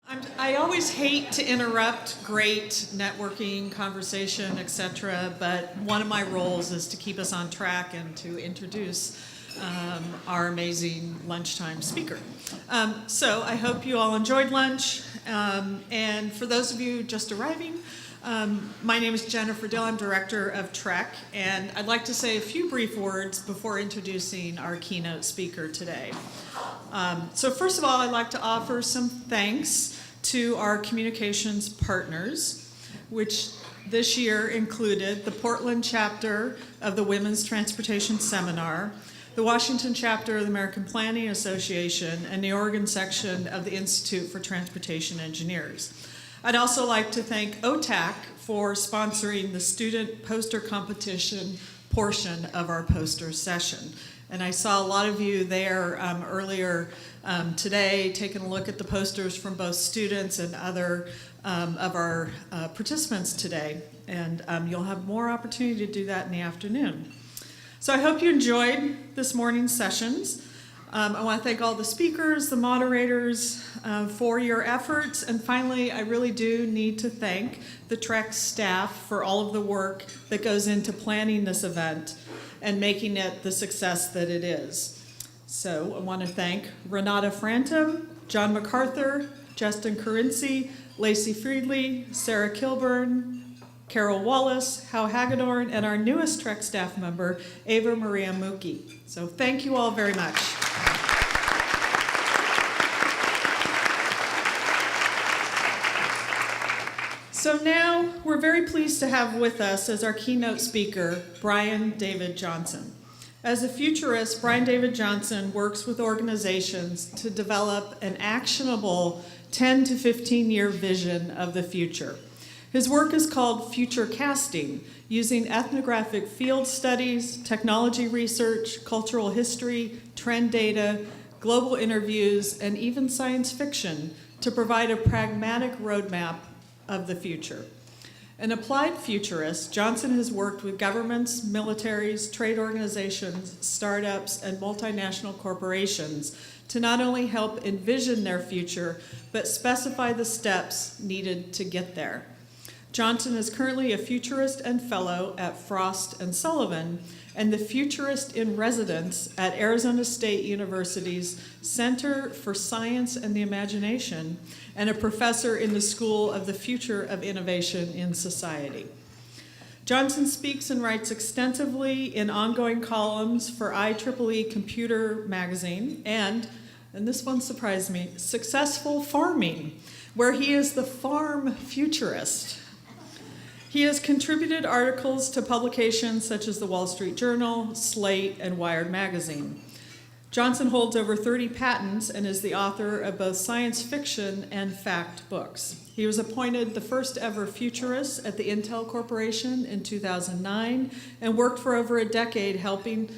I always hate to interrupt great networking, conversation, etc., but one of my roles is to keep us on track and to introduce our amazing lunchtime speaker. So I hope you all enjoyed lunch, and for those of you just arriving, my name is Jennifer Dill. I'm Director of TREC, and I'd like to say a few brief words before introducing our keynote speaker today. So first of all, I'd like to offer some thanks to our communications partners, which this year included the Portland chapter of the Women's Transportation Seminar, the Washington chapter of the American Planning Association, and the Oregon section of the Institute for Transportation Engineers. I'd also like to thank OTAC for sponsoring the student poster competition portion of our poster session. And I saw a lot of you there earlier today taking a look at the posters from both students and other of our participants today. And you'll have more opportunity to do that in the afternoon. So I hope you enjoyed this morning's sessions. I want to thank all the speakers, the moderators for your efforts. And finally, I really do need to thank the TREC staff for all of the work that goes into planning this event and making it the success that it is. So I want to thank Renata Frantum, John MacArthur, Justin Carinci, Lacey Friedley, Sarah Kilburn, Carol Wallace, Hal Hagedorn, and our newest TREC staff member, Ava Maria Muki. So thank you all very much. So now we're very pleased to have with us as our keynote speaker, Brian David Johnson. As a futurist, Brian David Johnson works with organizations to develop an actionable 10 to 15-year vision of the future. His work is called future casting, using ethnographic field studies, technology research, cultural history, trend data, global interviews, and even science fiction to provide a pragmatic roadmap of the future. An applied futurist, Johnson has worked with governments, militaries, trade organizations, startups, and multinational corporations to not only help envision their future, but specify the steps needed to get there. Johnson is currently a futurist and fellow at Frost & Sullivan and the futurist in residence at Arizona State University's Center for Science and the Imagination and a professor in the School of the Future of Innovation in Society. Johnson speaks and writes extensively in ongoing columns for IEEE Computer Magazine and this one surprised me, Successful Farming, where he is the farm futurist. He has contributed articles to publications such as the Wall Street Journal, Slate, and Wired Magazine. Johnson holds over 30 patents and is the author of both science fiction and fact books. He was appointed the first ever futurist at the Intel Corporation in 2009 and worked for over a decade helping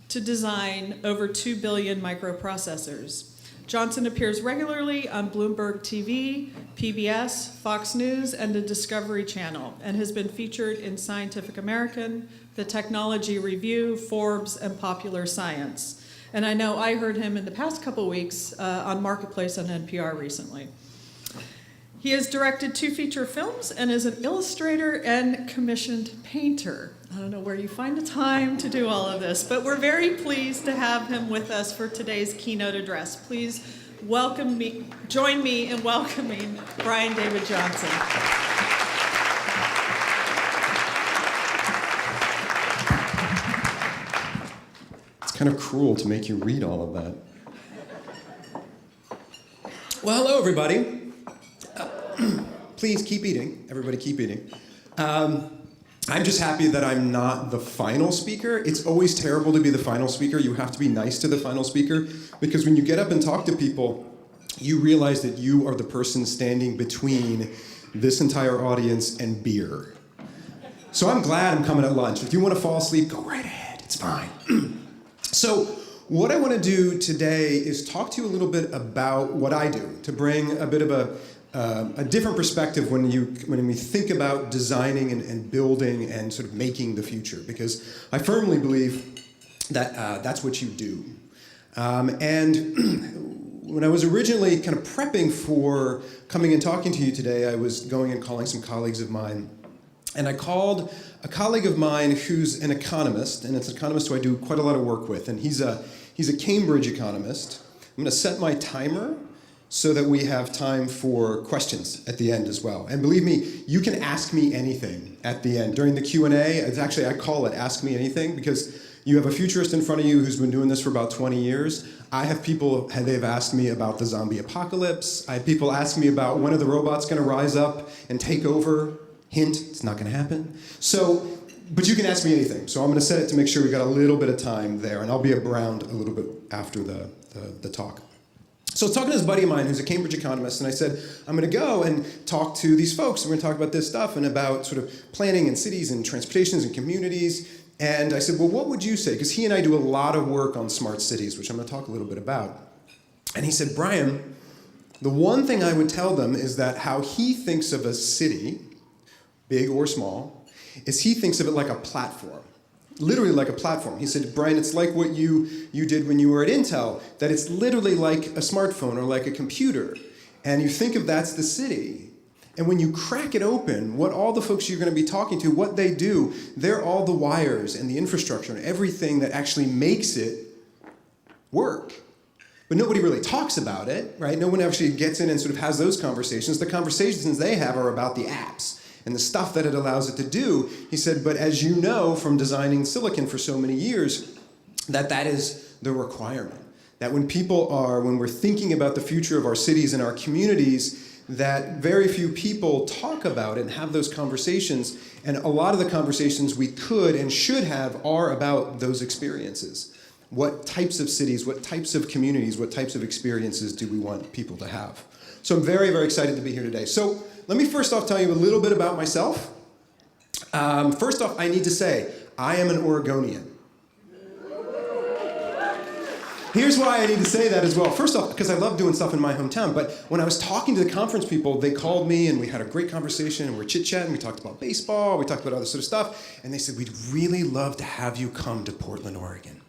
to design over 2 billion microprocessors. Johnson appears regularly on Bloomberg TV, PBS, Fox News, and the Discovery Channel, and has been featured in Scientific American, the Technology Review, Forbes, and Popular Science. And I know I heard him in the past couple weeks on Marketplace on NPR recently. He has directed 2 feature films and is an illustrator and commissioned painter. I don't know where you find the time to do all of this, but we're very pleased to have him with us for today's keynote address. Please join me in welcoming Brian David Johnson. It's kind of cruel to make you read all of that. Well, hello, everybody. Please keep eating. Everybody keep eating. I'm just happy that I'm not the final speaker. It's always terrible to be the final speaker. You have to be nice to the final speaker, because when you get up and talk to people, you realize that you are the person standing between this entire audience and beer. So I'm glad I'm coming at lunch. If you want to fall asleep, go right ahead. It's fine. So what I want to do today is talk to you a little bit about what I do, to bring a bit of a different perspective when we think about designing and building and sort of making the future, because I firmly believe that that's what you do. And when I was originally kind of prepping for coming and talking to you today, I was going and calling some colleagues of mine. And I called a colleague of mine who's an economist, and it's an economist who I do quite a lot of work with, and he's a Cambridge economist. I'm going to set my timer so that we have time for questions at the end as well. And believe me, you can ask me anything at the end. During the Q&A, it's actually, I call it Ask Me Anything, because you have a futurist in front of you who's been doing this for about 20 years. I have people, they've asked me about the zombie apocalypse. I have people ask me about when are the robots going to rise up and take over. Hint, it's not going to happen. So, but you can ask me anything. So I'm going to set it to make sure we got a little bit of time there, and I'll be around a little bit after the talk. So I was talking to this buddy of mine who's a Cambridge economist, and I said, I'm going to go and talk to these folks. We're going to talk about this stuff and about sort of planning in cities and transportations and communities. And I said, well, what would you say? Because he and I do a lot of work on smart cities, which I'm going to talk a little bit about. And he said, Brian, the one thing I would tell them is that how he thinks of a city, big or small, is he thinks of it like a platform. Literally like a platform. He said, Brian, it's like what you did when you were at Intel, that it's literally like a smartphone or like a computer. And you think of that's the city. And when you crack it open, what all the folks you're going to be talking to, what they do, they're all the wires and the infrastructure and everything that actually makes it work. But nobody really talks about it, right? No one actually gets in and sort of has those conversations. The conversations they have are about the apps and the stuff that it allows it to do. He said, but as you know from designing silicon for so many years, that is the requirement. That when we're thinking about the future of our cities and our communities, that very few people talk about it and have those conversations. And a lot of the conversations we could and should have are about those experiences. What types of cities, what types of communities, what types of experiences do we want people to have? So I'm very, very excited to be here today. So let me first off tell you a little bit about myself. First off, I need to say, I am an Oregonian. Here's why I need to say that as well. First off, because I love doing stuff in my hometown, but when I was talking to the conference people, they called me and we had a great conversation and we're chit-chatting, we talked about baseball, we talked about other sort of stuff, and they said, we'd really love to have you come to Portland, Oregon.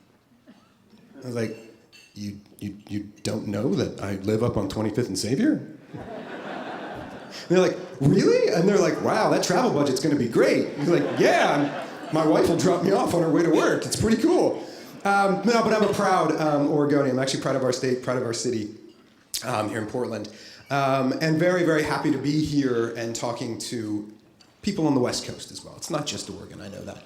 I was like, you don't know that I live up on 25th and Xavier? And they're like, really? And they're like, wow, that travel budget's going to be great. And you're like, yeah, my wife will drop me off on her way to work. It's pretty cool. No, but I'm a proud Oregonian. I'm actually proud of our state, proud of our city here in Portland. And very, very happy to be here and talking to people on the West Coast as well. It's not just Oregon, I know that.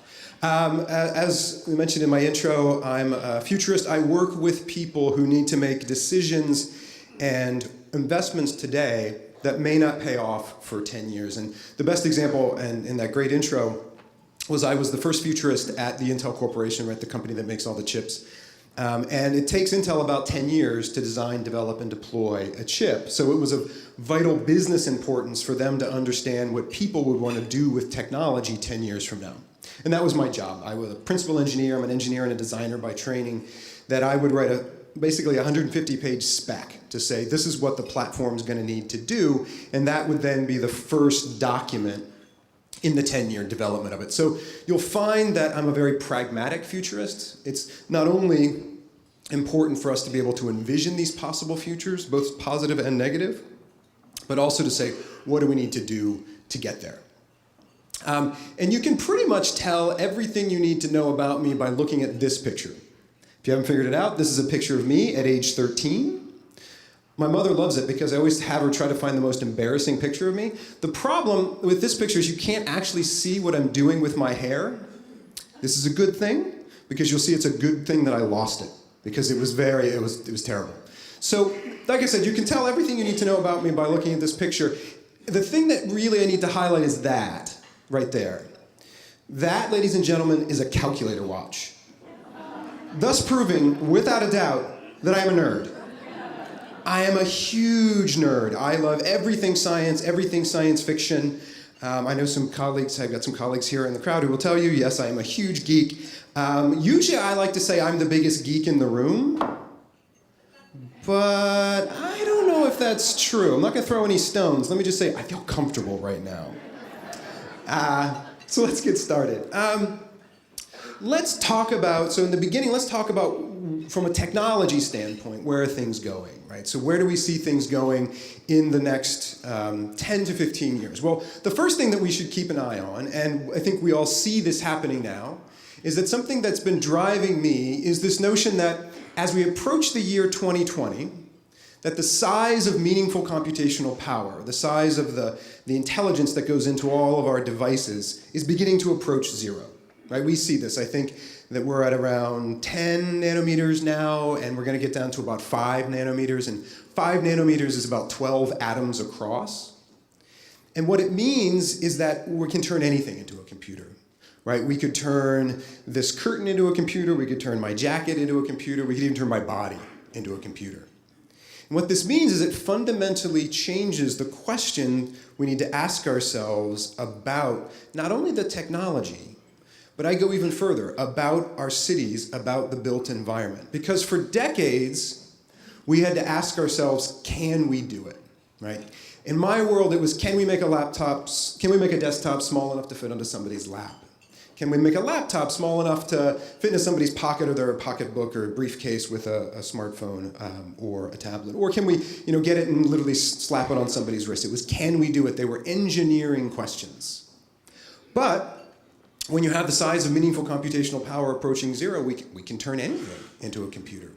As we mentioned in my intro, I'm a futurist. I work with people who need to make decisions and investments today that may not pay off for 10 years. And the best example in that great intro was I was the first futurist at the Intel Corporation, right, the company that makes all the chips. And it takes Intel about 10 years to design, develop, and deploy a chip. So it was of vital business importance for them to understand what people would want to do with technology 10 years from now. And that was my job. I was a principal engineer. I'm an engineer and a designer by training. That I would write basically a 150-page spec to say this is what the platform's going to need to do, and that would then be the first document in the 10-year development of it. So you'll find that I'm a very pragmatic futurist. It's not only important for us to be able to envision these possible futures, both positive and negative, but also to say, what do we need to do to get there? And you can pretty much tell everything you need to know about me by looking at this picture. If you haven't figured it out, this is a picture of me at age 13. My mother loves it because I always have her try to find the most embarrassing picture of me. The problem with this picture is you can't actually see what I'm doing with my hair. This is a good thing because you'll see it's a good thing that I lost it because it was terrible. So, like I said, you can tell everything you need to know about me by looking at this picture. The thing that really I need to highlight is that right there. That, ladies and gentlemen, is a calculator watch. Thus proving, without a doubt, that I am a nerd. I am a huge nerd. I love everything science fiction. I know some colleagues, I've got some colleagues here in the crowd who will tell you, yes, I am a huge geek. Usually I like to say I'm the biggest geek in the room, but I don't know if that's true. I'm not going to throw any stones. Let me just say I feel comfortable right now. So let's get started. So in the beginning, let's talk about from a technology standpoint, where are things going, right? So where do we see things going in the next 10 to 15 years? Well, the first thing that we should keep an eye on, and I think we all see this happening now, is that something that's been driving me is this notion that as we approach the year 2020, that the size of meaningful computational power, the size of the intelligence that goes into all of our devices is beginning to approach zero, right? We see this. I think that we're at around 10 nanometers now, and we're going to get down to about 5 nanometers, and 5 nanometers is about 12 atoms across. And what it means is that we can turn anything into a computer, right? We could turn this curtain into a computer, we could turn my jacket into a computer, we could even turn my body into a computer. And what this means is it fundamentally changes the question we need to ask ourselves about not only the technology, but I go even further, about our cities, about the built environment. Because for decades, we had to ask ourselves, can we do it, right? In my world, it was, can we make a desktop small enough to fit onto somebody's lap? Can we make a laptop small enough to fit into somebody's pocket or their pocketbook or a briefcase with a smartphone or a tablet? Or can we get it and literally slap it on somebody's wrist? It was, can we do it? They were engineering questions. But when you have the size of meaningful computational power approaching zero, we can turn anything into a computer.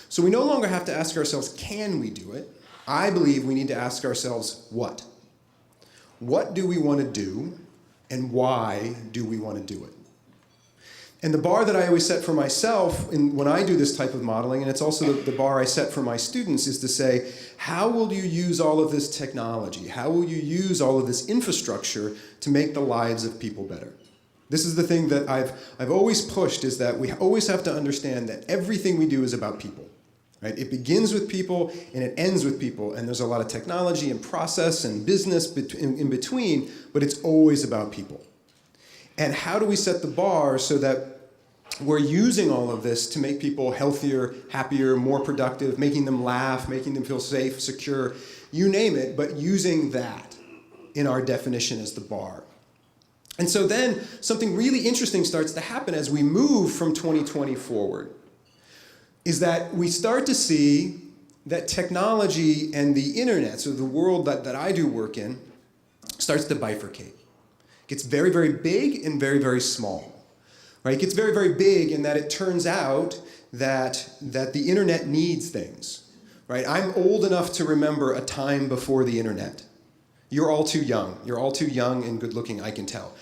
So we no longer have to ask ourselves, can we do it? I believe we need to ask ourselves, what? What do we want to do? And why do we want to do it? And the bar that I always set for myself when I do this type of modeling, and it's also the bar I set for my students, is to say, how will you use all of this technology? How will you use all of this infrastructure to make the lives of people better? This is the thing that I've always pushed, is that we always have to understand that everything we do is about people. Right? It begins with people and it ends with people, and there's a lot of technology and process and business in between, but it's always about people. And how do we set the bar so that we're using all of this to make people healthier, happier, more productive, making them laugh, making them feel safe, secure, you name it, but using that in our definition as the bar. And so then something really interesting starts to happen as we move from 2020 forward, is that we start to see that technology and the internet, so the world that I do work in, starts to bifurcate. It gets very, very big and very, very small. Right? It gets very, very big in that it turns out that the internet needs things. Right? I'm old enough to remember a time before the internet. You're all too young. You're all too young and good looking, I can tell.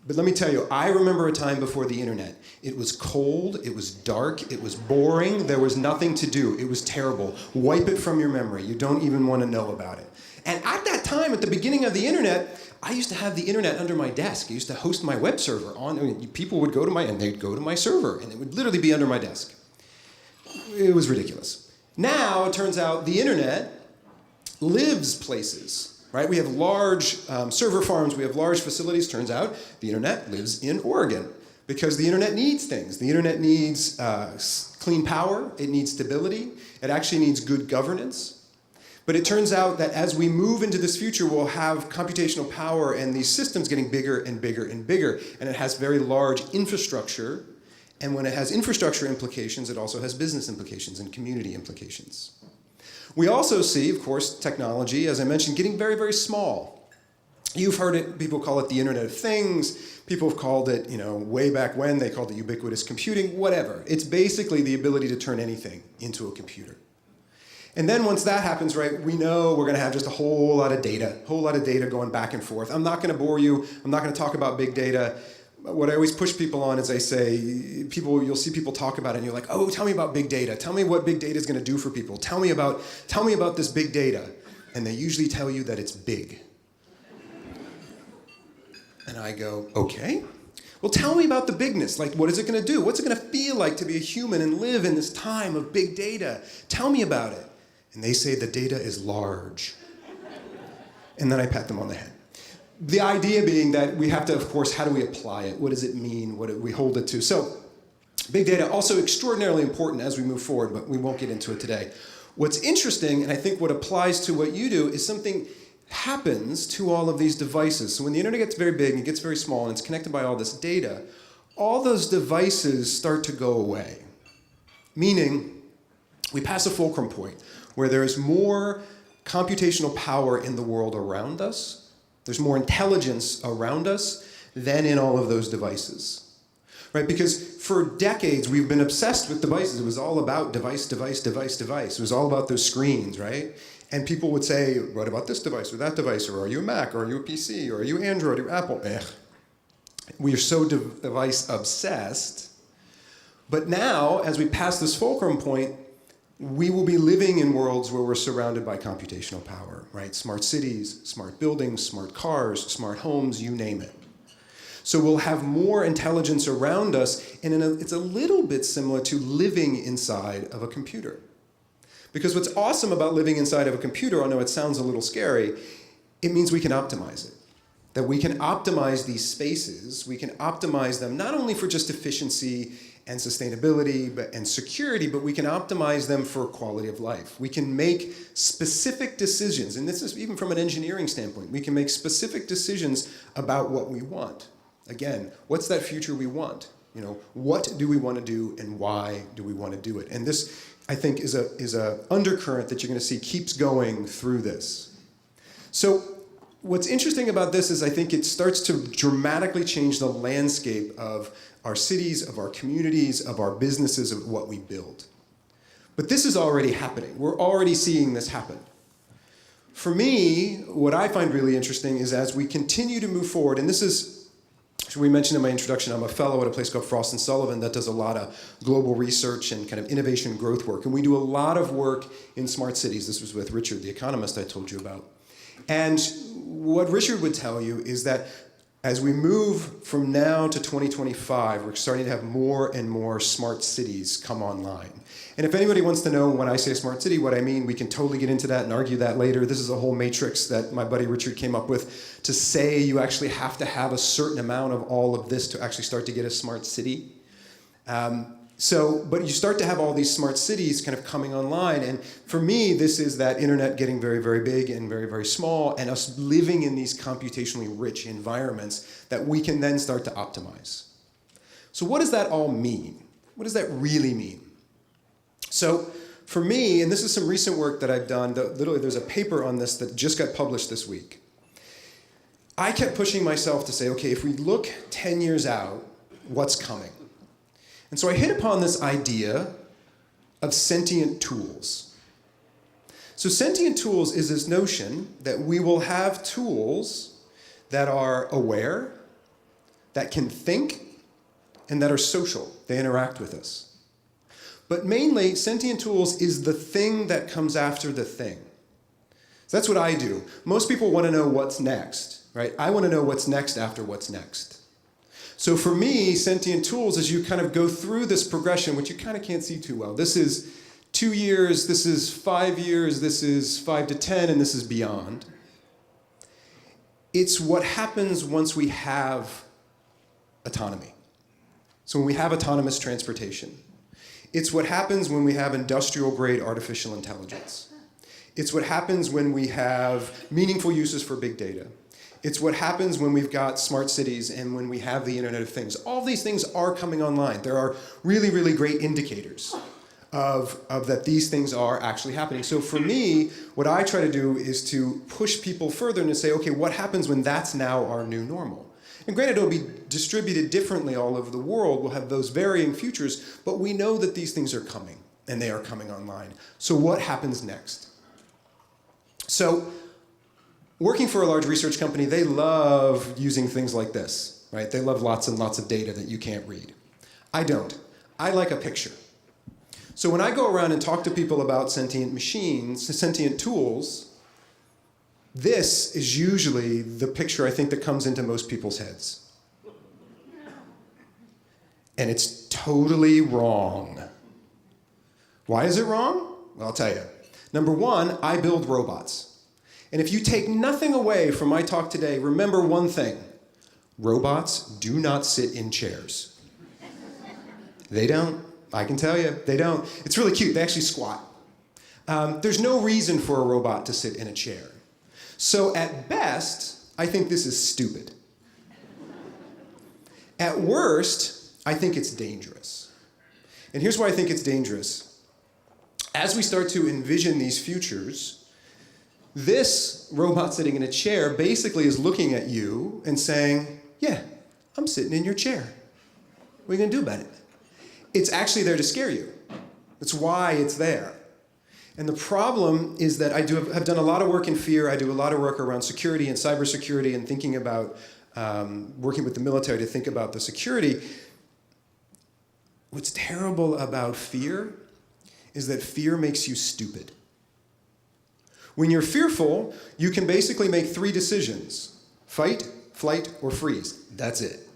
But let me tell you, I remember a time before the internet. It was cold, it was dark, it was boring, there was nothing to do. It was terrible. Wipe it from your memory. You don't even want to know about it. And at that time, at the beginning of the internet, I used to have the internet under my desk. I used to host my web server people would go to they'd go to my server, and it would literally be under my desk. It was ridiculous. Now, it turns out the internet lives places. Right? We have large server farms, we have large facilities. Turns out the internet lives in Oregon because the internet needs things. The internet needs clean power, it needs stability, it actually needs good governance. But it turns out that as we move into this future, we'll have computational power and these systems getting bigger and bigger and bigger. And it has very large infrastructure. And when it has infrastructure implications, it also has business implications and community implications. We also see, of course, technology, as I mentioned, getting very, very small. You've heard it, people call it the Internet of Things. People have called it, way back when, they called it ubiquitous computing, whatever. It's basically the ability to turn anything into a computer. And then once that happens, right, we know we're going to have just a whole lot of data going back and forth. I'm not going to bore you. I'm not going to talk about big data. What I always push people on is I say, you'll see people talk about it and you're like, oh, tell me about big data. Tell me what big data is going to do for people. Tell me about this big data. And they usually tell you that it's big. And I go, okay. Well, tell me about the bigness. Like, what is it going to do? What's it going to feel like to be a human and live in this time of big data? Tell me about it. And they say the data is large. And then I pat them on the head. The idea being that we have to, of course, how do we apply it? What does it mean? What do we hold it to? So, big data, also extraordinarily important as we move forward, but we won't get into it today. What's interesting, and I think what applies to what you do, is something happens to all of these devices. So when the internet gets very big and it gets very small and it's connected by all this data, all those devices start to go away. Meaning, we pass a fulcrum point where there is more computational power in the world around us, there's more intelligence around us than in all of those devices. Right? Because for decades we've been obsessed with devices. It was all about device, device, device, device. It was all about those screens, right? And people would say, what about this device or that device? Or are you a Mac? Or are you a PC? Or are you Android or Apple? We are so device obsessed. But now, as we pass this fulcrum point, we will be living in worlds where we're surrounded by computational power, right? Smart cities, smart buildings, smart cars, smart homes, you name it. So we'll have more intelligence around us, and it's a little bit similar to living inside of a computer. Because what's awesome about living inside of a computer, I know it sounds a little scary, it means we can optimize it. That we can optimize these spaces, we can optimize them not only for just efficiency and sustainability and security, but we can optimize them for quality of life. We can make specific decisions, and this is even from an engineering standpoint, we can make specific decisions about what we want. Again, what's that future we want? You know, what do we want to do and why do we want to do it? And this, I think, is a undercurrent that you're going to see keeps going through this. So what's interesting about this is I think it starts to dramatically change the landscape of our cities, of our communities, of our businesses, of what we build. But this is already happening. We're already seeing this happen. For me, what I find really interesting is as we continue to move forward, and this is, as we mentioned in my introduction, I'm a fellow at a place called Frost & Sullivan that does a lot of global research and kind of innovation growth work. And we do a lot of work in smart cities. This was with Richard, the economist I told you about. And what Richard would tell you is that as we move from now to 2025, we're starting to have more and more smart cities come online. And if anybody wants to know when I say smart city, what I mean, we can totally get into that and argue that later. This is a whole matrix that my buddy Richard came up with to say you actually have to have a certain amount of all of this to actually start to get a smart city. But you start to have all these smart cities kind of coming online, and for me, this is that internet getting very, very big and very, very small, and us living in these computationally rich environments that we can then start to optimize. So what does that all mean? What does that really mean? So for me, and this is some recent work that I've done, literally there's a paper on this that just got published this week. I kept pushing myself to say, okay, if we look 10 years out, what's coming? And so I hit upon this idea of sentient tools. So sentient tools is this notion that we will have tools that are aware, that can think, and that are social. They interact with us. But mainly, sentient tools is the thing that comes after the thing. So that's what I do. Most people want to know what's next, right? I want to know what's next after what's next. So for me, sentient tools, as you kind of go through this progression, which you kind of can't see too well, this is 2 years, this is 5 years, this is 5 to 10, and this is beyond. It's what happens once we have autonomy. So when we have autonomous transportation. It's what happens when we have industrial-grade artificial intelligence. It's what happens when we have meaningful uses for big data. It's what happens when we've got smart cities and when we have the Internet of Things. All these things are coming online. There are really, really great indicators of that these things are actually happening. So for me, what I try to do is to push people further and to say, okay, what happens when that's now our new normal? And granted, it'll be distributed differently all over the world. We'll have those varying futures, but we know that these things are coming, and they are coming online. So what happens next? So working for a large research company, they love using things like this, right? They love lots and lots of data that you can't read. I don't. I like a picture. So when I go around and talk to people about sentient machines, sentient tools, this is usually the picture I think that comes into most people's heads. And it's totally wrong. Why is it wrong? Well, I'll tell you. Number one, I build robots. And if you take nothing away from my talk today, remember one thing. Robots do not sit in chairs. They don't. I can tell you, they don't. It's really cute. They actually squat. There's no reason for a robot to sit in a chair. So at best, I think this is stupid. At worst, I think it's dangerous. And here's why I think it's dangerous. as we start to envision these futures, this robot sitting in a chair basically is looking at you and saying, yeah, I'm sitting in your chair. What are you going to do about it? It's actually there to scare you. That's why it's there. And the problem is that have done a lot of work in fear. I do a lot of work around security and cybersecurity and thinking about working with the military to think about the security. What's terrible about fear is that fear makes you stupid. When you're fearful, you can basically make 3 decisions: fight, flight, or freeze. That's it.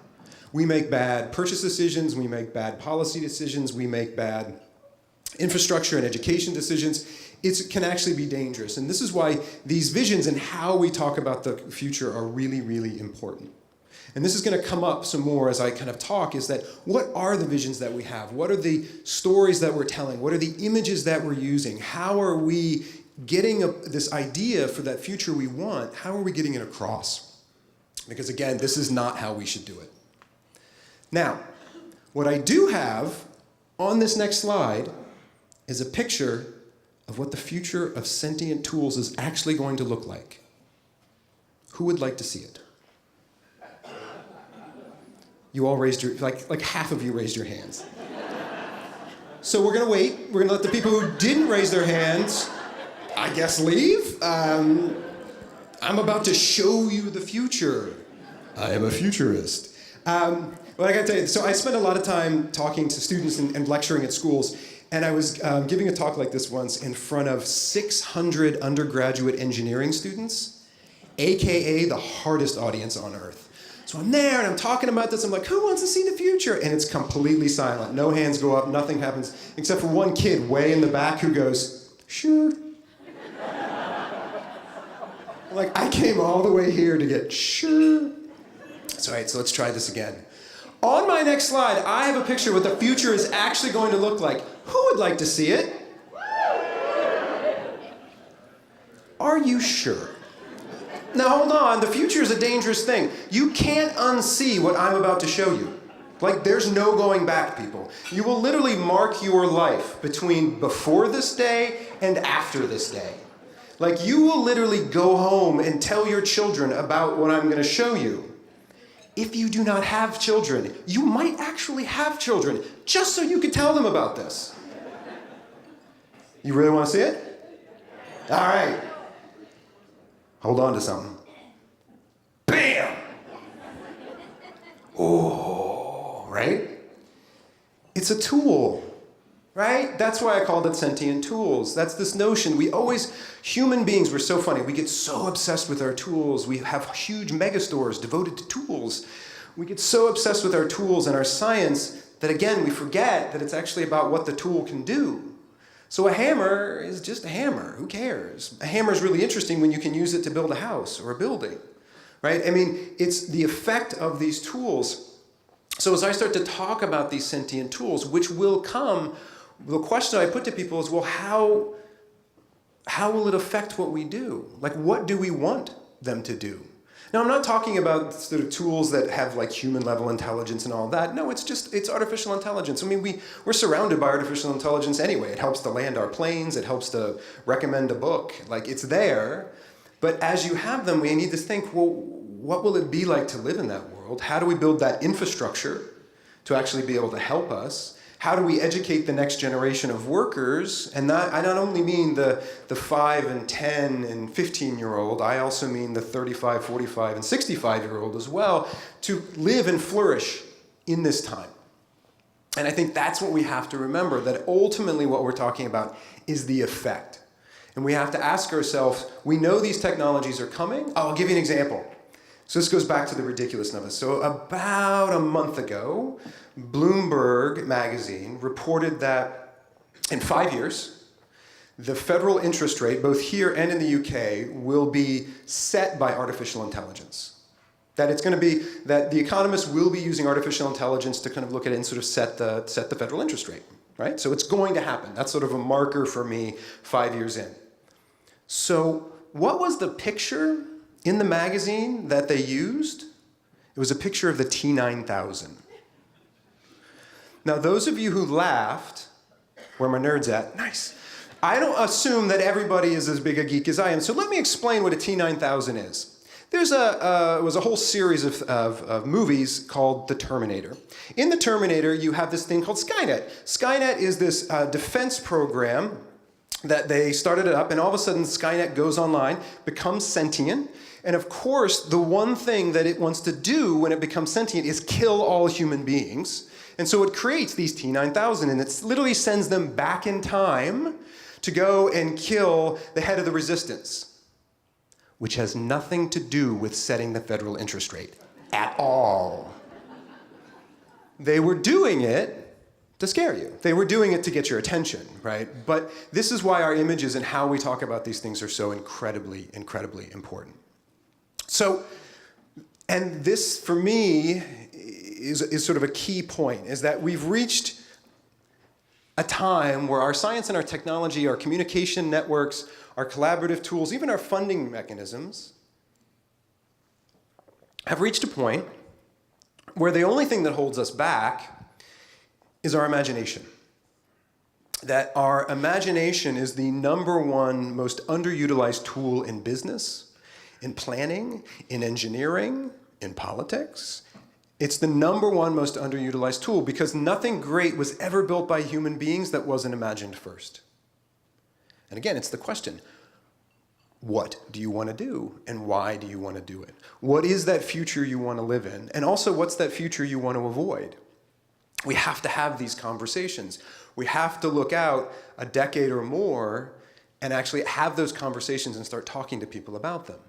We make bad purchase decisions, we make bad policy decisions, we make bad infrastructure and education decisions. It can actually be dangerous. And this is why these visions and how we talk about the future are really, really important. And this is going to come up some more as I kind of talk, is that what are the visions that we have? What are the stories that we're telling? What are the images that we're using? How are we getting this idea for that future we want? How are we getting it across? Because again, this is not how we should do it. Now, what I do have on this next slide is a picture of what the future of sentient tools is actually going to look like. Who would like to see it? You all raised your, like half of you raised your hands. So we're gonna wait. We're gonna let the people who didn't raise their hands, I guess, leave. I'm about to show you the future. I am a futurist. Well, I gotta tell you, so I spent a lot of time talking to students and lecturing at schools, and I was giving a talk like this once in front of 600 undergraduate engineering students, AKA the hardest audience on earth. So I'm there and I'm talking about this. I'm like, who wants to see the future? And it's completely silent. No hands go up, nothing happens, except for one kid way in the back who goes, sure. I'm like, I came all the way here to get sure. So, all right, so let's try this again. On my next slide, I have a picture of what the future is actually going to look like. Who would like to see it? Are you sure? Now hold on, the future is a dangerous thing. You can't unsee what I'm about to show you. Like, there's no going back, people. You will literally mark your life between before this day and after this day. Like, you will literally go home and tell your children about what I'm going to show you. If you do not have children, you might actually have children, just so you could tell them about this. You really want to see it? All right. Hold on to something. Bam! Oh, right? It's a tool, right? That's why I called it sentient tools. That's this notion. Human beings, we're so funny. We get so obsessed with our tools. We have huge megastores devoted to tools. We get so obsessed with our tools and our science that, again, we forget that it's actually about what the tool can do. So a hammer is just a hammer. Who cares? A hammer is really interesting when you can use it to build a house or a building, right? I mean, it's the effect of these tools. So as I start to talk about these sentient tools, which will come, the question I put to people is, well, how will it affect what we do? Like, what do we want them to do? Now, I'm not talking about sort of tools that have like human level intelligence and all that. No, it's artificial intelligence. I mean, we're surrounded by artificial intelligence anyway. It helps to land our planes. It helps to recommend a book. Like, it's there. But as you have them, we need to think, well, what will it be like to live in that world? How do we build that infrastructure to actually be able to help us? How do we educate the next generation of workers? And I not only mean the 5 and 10 and 15-year-old, I also mean the 35, 45, and 65-year-old as well, to live and flourish in this time. And I think that's what we have to remember, that ultimately what we're talking about is the effect. And we have to ask ourselves, we know these technologies are coming. I'll give you an example. So this goes back to the ridiculousness of it. So about a month ago, Bloomberg magazine reported that in 5 years, the federal interest rate, both here and in the UK, will be set by artificial intelligence. That it's going to be, that the economists will be using artificial intelligence to kind of look at it and sort of set the federal interest rate, right? So it's going to happen. That's sort of a marker for me 5 years in. So what was the picture in the magazine that they used? It was a picture of the T9000. Now, those of you who laughed, where my nerds at, nice. I don't assume that everybody is as big a geek as I am, so let me explain what a T9000 is. There's was a whole series of movies called The Terminator. In The Terminator, you have this thing called Skynet. Skynet is this defense program that they started it up, and all of a sudden Skynet goes online, becomes sentient, and of course, the one thing that it wants to do when it becomes sentient is kill all human beings. And so it creates these T9000, and it literally sends them back in time to go and kill the head of the resistance, which has nothing to do with setting the federal interest rate at all. They were doing it to scare you. They were doing it to get your attention, right? But this is why our images and how we talk about these things are so incredibly, incredibly important. So, and this for me is sort of a key point, is that we've reached a time where our science and our technology, our communication networks, our collaborative tools, even our funding mechanisms, have reached a point where the only thing that holds us back is our imagination. That our imagination is the #1 most underutilized tool in business, in planning, in engineering, in politics. It's the #1 most underutilized tool because nothing great was ever built by human beings that wasn't imagined first. And again, it's the question, what do you want to do and why do you want to do it? What is that future you want to live in? And also, what's that future you want to avoid? We have to have these conversations. We have to look out a decade or more and actually have those conversations and start talking to people about them.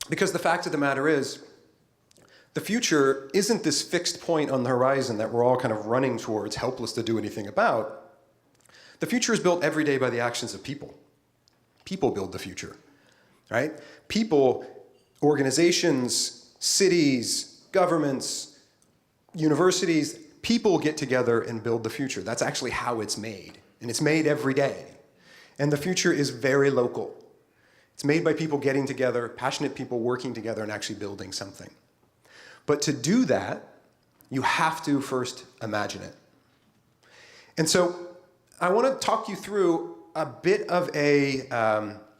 Because the fact of the matter is, the future isn't this fixed point on the horizon that we're all kind of running towards, helpless to do anything about. The future is built every day by the actions of people. People build the future, right? People, organizations, cities, governments, universities, people get together and build the future. That's actually how it's made. And it's made every day. And the future is very local. It's made by people getting together, passionate people working together and actually building something. But to do that, you have to first imagine it. And so I want to talk you through a bit of a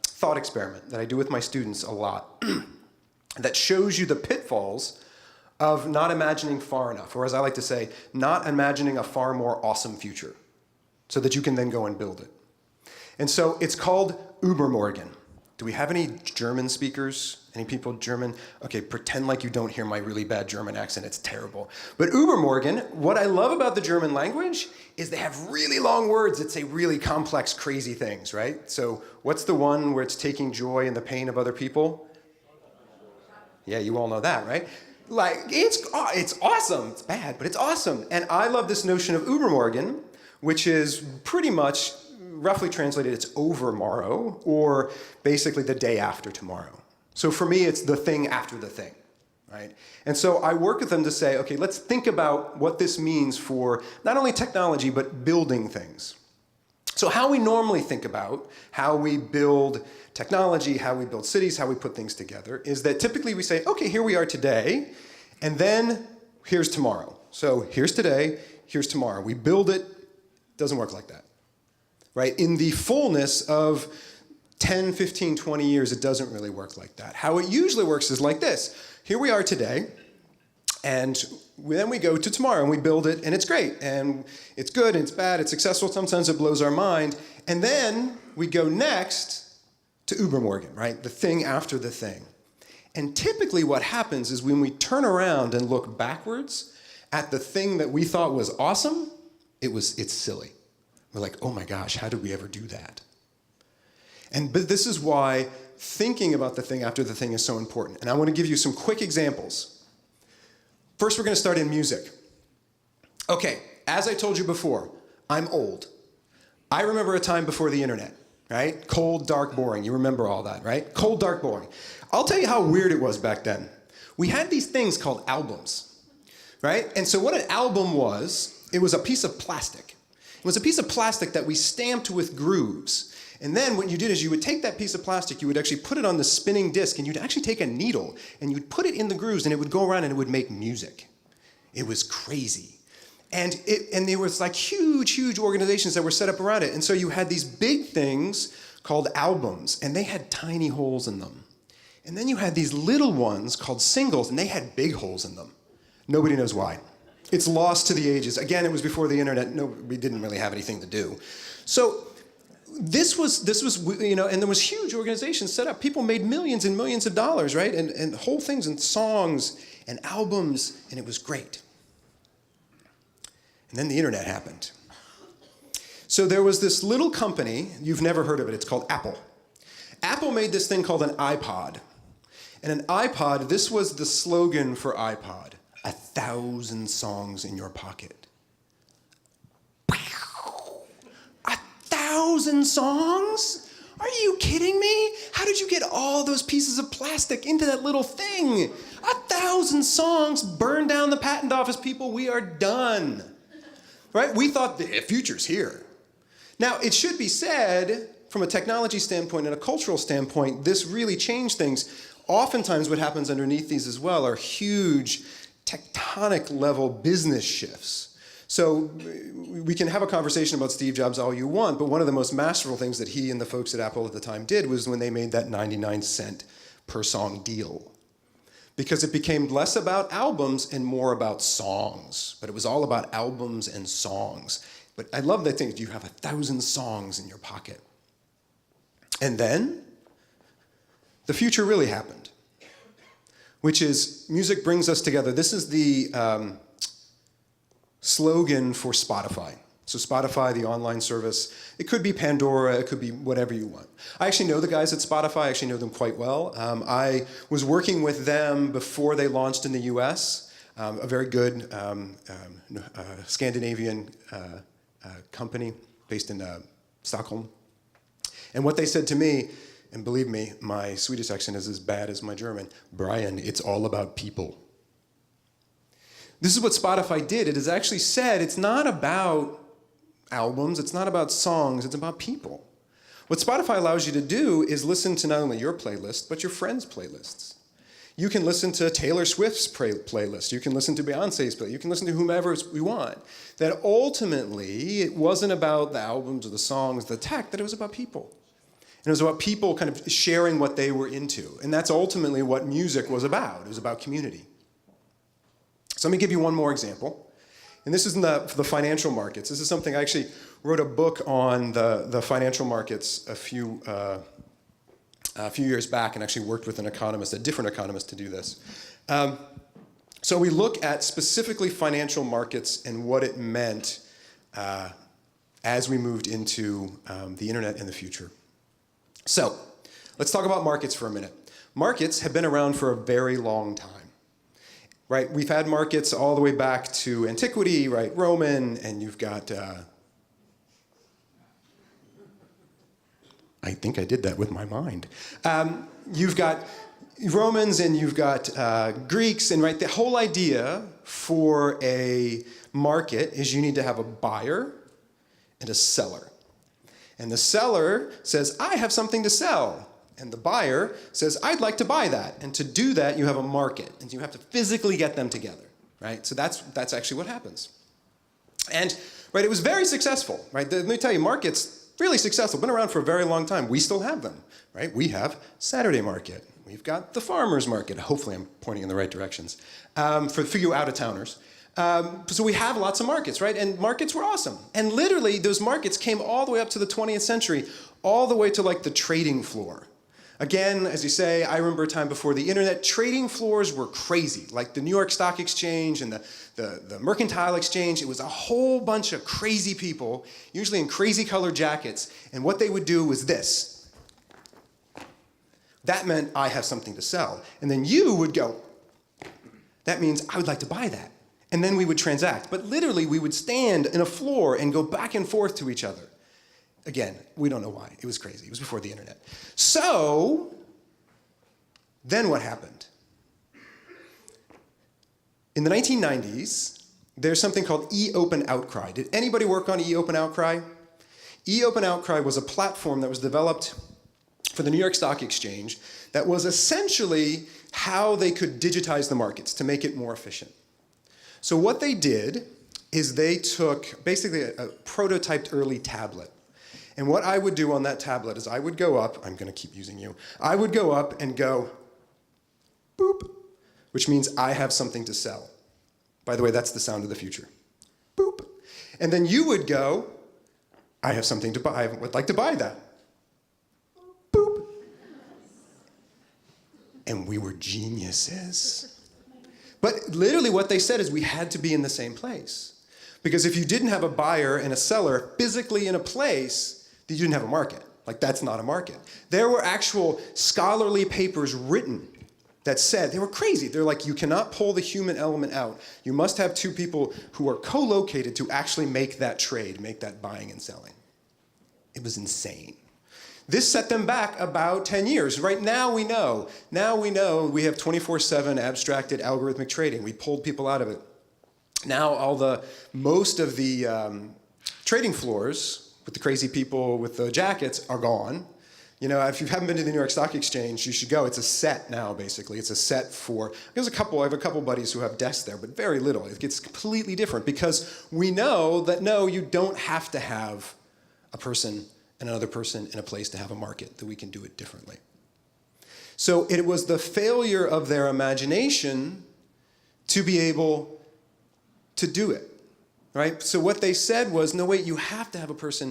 thought experiment that I do with my students a lot that shows you the pitfalls of not imagining far enough, or as I like to say, not imagining a far more awesome future so that you can then go and build it. And so it's called Übermorgen. Do we have any German speakers? Any people German? Okay, pretend like you don't hear my really bad German accent. It's terrible. But Übermorgen, what I love about the German language is they have really long words that say really complex, crazy things, right? So what's the one where it's taking joy in the pain of other people? Yeah, you all know that, right? Like, it's awesome. It's bad, but it's awesome. And I love this notion of Übermorgen, which is pretty much, roughly translated, it's overmorrow, or basically the day after tomorrow. So for me, it's the thing after the thing, right? And so I work with them to say, okay, let's think about what this means for not only technology, but building things. So how we normally think about how we build technology, how we build cities, how we put things together, is that typically we say, okay, here we are today, and then here's tomorrow. So here's today, here's tomorrow. We build it, doesn't work like that, right? In the fullness of 10, 15, 20 years, it doesn't really work like that. How it usually works is like this. Here we are today, and then we go to tomorrow, and we build it, and it's great, and it's good, and it's bad, it's successful, sometimes it blows our mind, and then we go next to Übermorgen, right? The thing after the thing. And typically what happens is when we turn around and look backwards at the thing that we thought was awesome, it's silly. We're like, oh my gosh, how did we ever do that? But this is why thinking about the thing after the thing is so important. And I want to give you some quick examples. First, we're going to start in music. Okay, as I told you before, I'm old. I remember a time before the internet, right? Cold, dark, boring. You remember all that, right? Cold, dark, boring. I'll tell you how weird it was back then. We had these things called albums, right? And so what an album was, it was a piece of plastic. It was a piece of plastic that we stamped with grooves. And then what you did is you would take that piece of plastic, you would actually put it on the spinning disc, and you'd actually take a needle, and you'd put it in the grooves, and it would go around and it would make music. It was crazy. And there was like huge organizations that were set up around it. And so you had these big things called albums, and they had tiny holes in them. And then you had these little ones called singles, and they had big holes in them. Nobody knows why. It's lost to the ages. Again, it was before the internet. No, we didn't really have anything to do. So this was, and there was huge organizations set up. People made millions and millions of dollars, right? And whole things and songs and albums, and it was great. And then the internet happened. So there was this little company, you've never heard of it, it's called Apple. Apple made this thing called an iPod. And an iPod, this was the slogan for iPod: 1,000 songs in your pocket. 1,000 songs? Are you kidding me? How did you get all those pieces of plastic into that little thing? 1,000 songs, burn down the patent office, people, we are done. Right? We thought the future's here. Now, it should be said, from a technology standpoint and a cultural standpoint, this really changed things. Oftentimes what happens underneath these as well are huge tectonic level business shifts. So we can have a conversation about Steve Jobs all you want, but one of the most masterful things that he and the folks at Apple at the time did was when they made that 99-cent per song deal. Because it became less about albums and more about songs. But it was all about albums and songs. But I love that thing, you have 1,000 songs in your pocket. And then, the future really happened, which is music brings us together. This is the slogan for Spotify. So Spotify, the online service, it could be Pandora, it could be whatever you want. I actually know the guys at Spotify, I actually know them quite well. I was working with them before they launched in the US, a very good Scandinavian company based in Stockholm. And what they said to me, and believe me, my Swedish accent is as bad as my German: Brian, it's all about people. This is what Spotify did. It has actually said it's not about albums, it's not about songs, it's about people. What Spotify allows you to do is listen to not only your playlist, but your friends' playlists. You can listen to Taylor Swift's playlist, you can listen to Beyonce's playlist, you can listen to whomever we want. That ultimately, it wasn't about the albums or the songs, the tech, that it was about people. And it was about people kind of sharing what they were into. And that's ultimately what music was about. It was about community. So let me give you one more example. And this is in the financial markets. This is something I actually wrote a book on the financial markets a few years back, and actually worked with an economist, a different economist, to do this. So we look at specifically financial markets and what it meant as we moved into the internet in the future. So let's talk about markets for a minute. Markets have been around for a very long time. Right, we've had markets all the way back to antiquity, right? Roman, and you've got, I think I did that with my mind. You've got Romans and you've got Greeks, and right, the whole idea for a market is you need to have a buyer and a seller. And the seller says, I have something to sell. And the buyer says, I'd like to buy that. And to do that, you have a market. And you have to physically get them together, right? So that's actually what happens. And, right, it was very successful, right? Let me tell you, markets, really successful, been around for a very long time. We still have them, right? We have Saturday market. We've got the farmer's market. Hopefully I'm pointing in the right directions. For you out-of-towners. So we have lots of markets, right? And markets were awesome. And literally, those markets came all the way up to the 20th century, all the way to like the trading floor. Again, as you say, I remember a time before the internet, trading floors were crazy. Like the New York Stock Exchange and the Mercantile Exchange, it was a whole bunch of crazy people, usually in crazy colored jackets, and what they would do was this. That meant I have something to sell. And then you would go, that means I would like to buy that. And then we would transact. But literally, we would stand in a floor and go back and forth to each other. Again, we don't know why. It was crazy. It was before the internet. So, then what happened? In the 1990s, there's something called e-open outcry. Did anybody work on e-open outcry? E-open outcry was a platform that was developed for the New York Stock Exchange that was essentially how they could digitize the markets to make it more efficient. So what they did is they took basically a prototyped early tablet. And what I would do on that tablet is I would go up, I'm going to keep using you, I would go up and go, boop, which means I have something to sell. By the way, that's the sound of the future. Boop. And then you would go, I have something to buy, I would like to buy that. Boop. And we were geniuses. But literally what they said is we had to be in the same place. Because if you didn't have a buyer and a seller physically in a place, you didn't have a market. Like, that's not a market. There were actual scholarly papers written that said, they were crazy. They're like, you cannot pull the human element out. You must have two people who are co-located to actually make that trade, make that buying and selling. It was insane. This set them back about 10 years. Right now we know. Now we know we have 24/7 abstracted algorithmic trading. We pulled people out of it. Now most of the trading floors with the crazy people with the jackets are gone. You know, if you haven't been to the New York Stock Exchange, you should go. It's a set now, basically. It's a set for, I have a couple buddies who have desks there, but very little. It gets completely different because we know that, no, you don't have to have a person and another person in a place to have a market, that we can do it differently. So it was the failure of their imagination to be able to do it, right? So what they said was, no, wait, you have to have a person,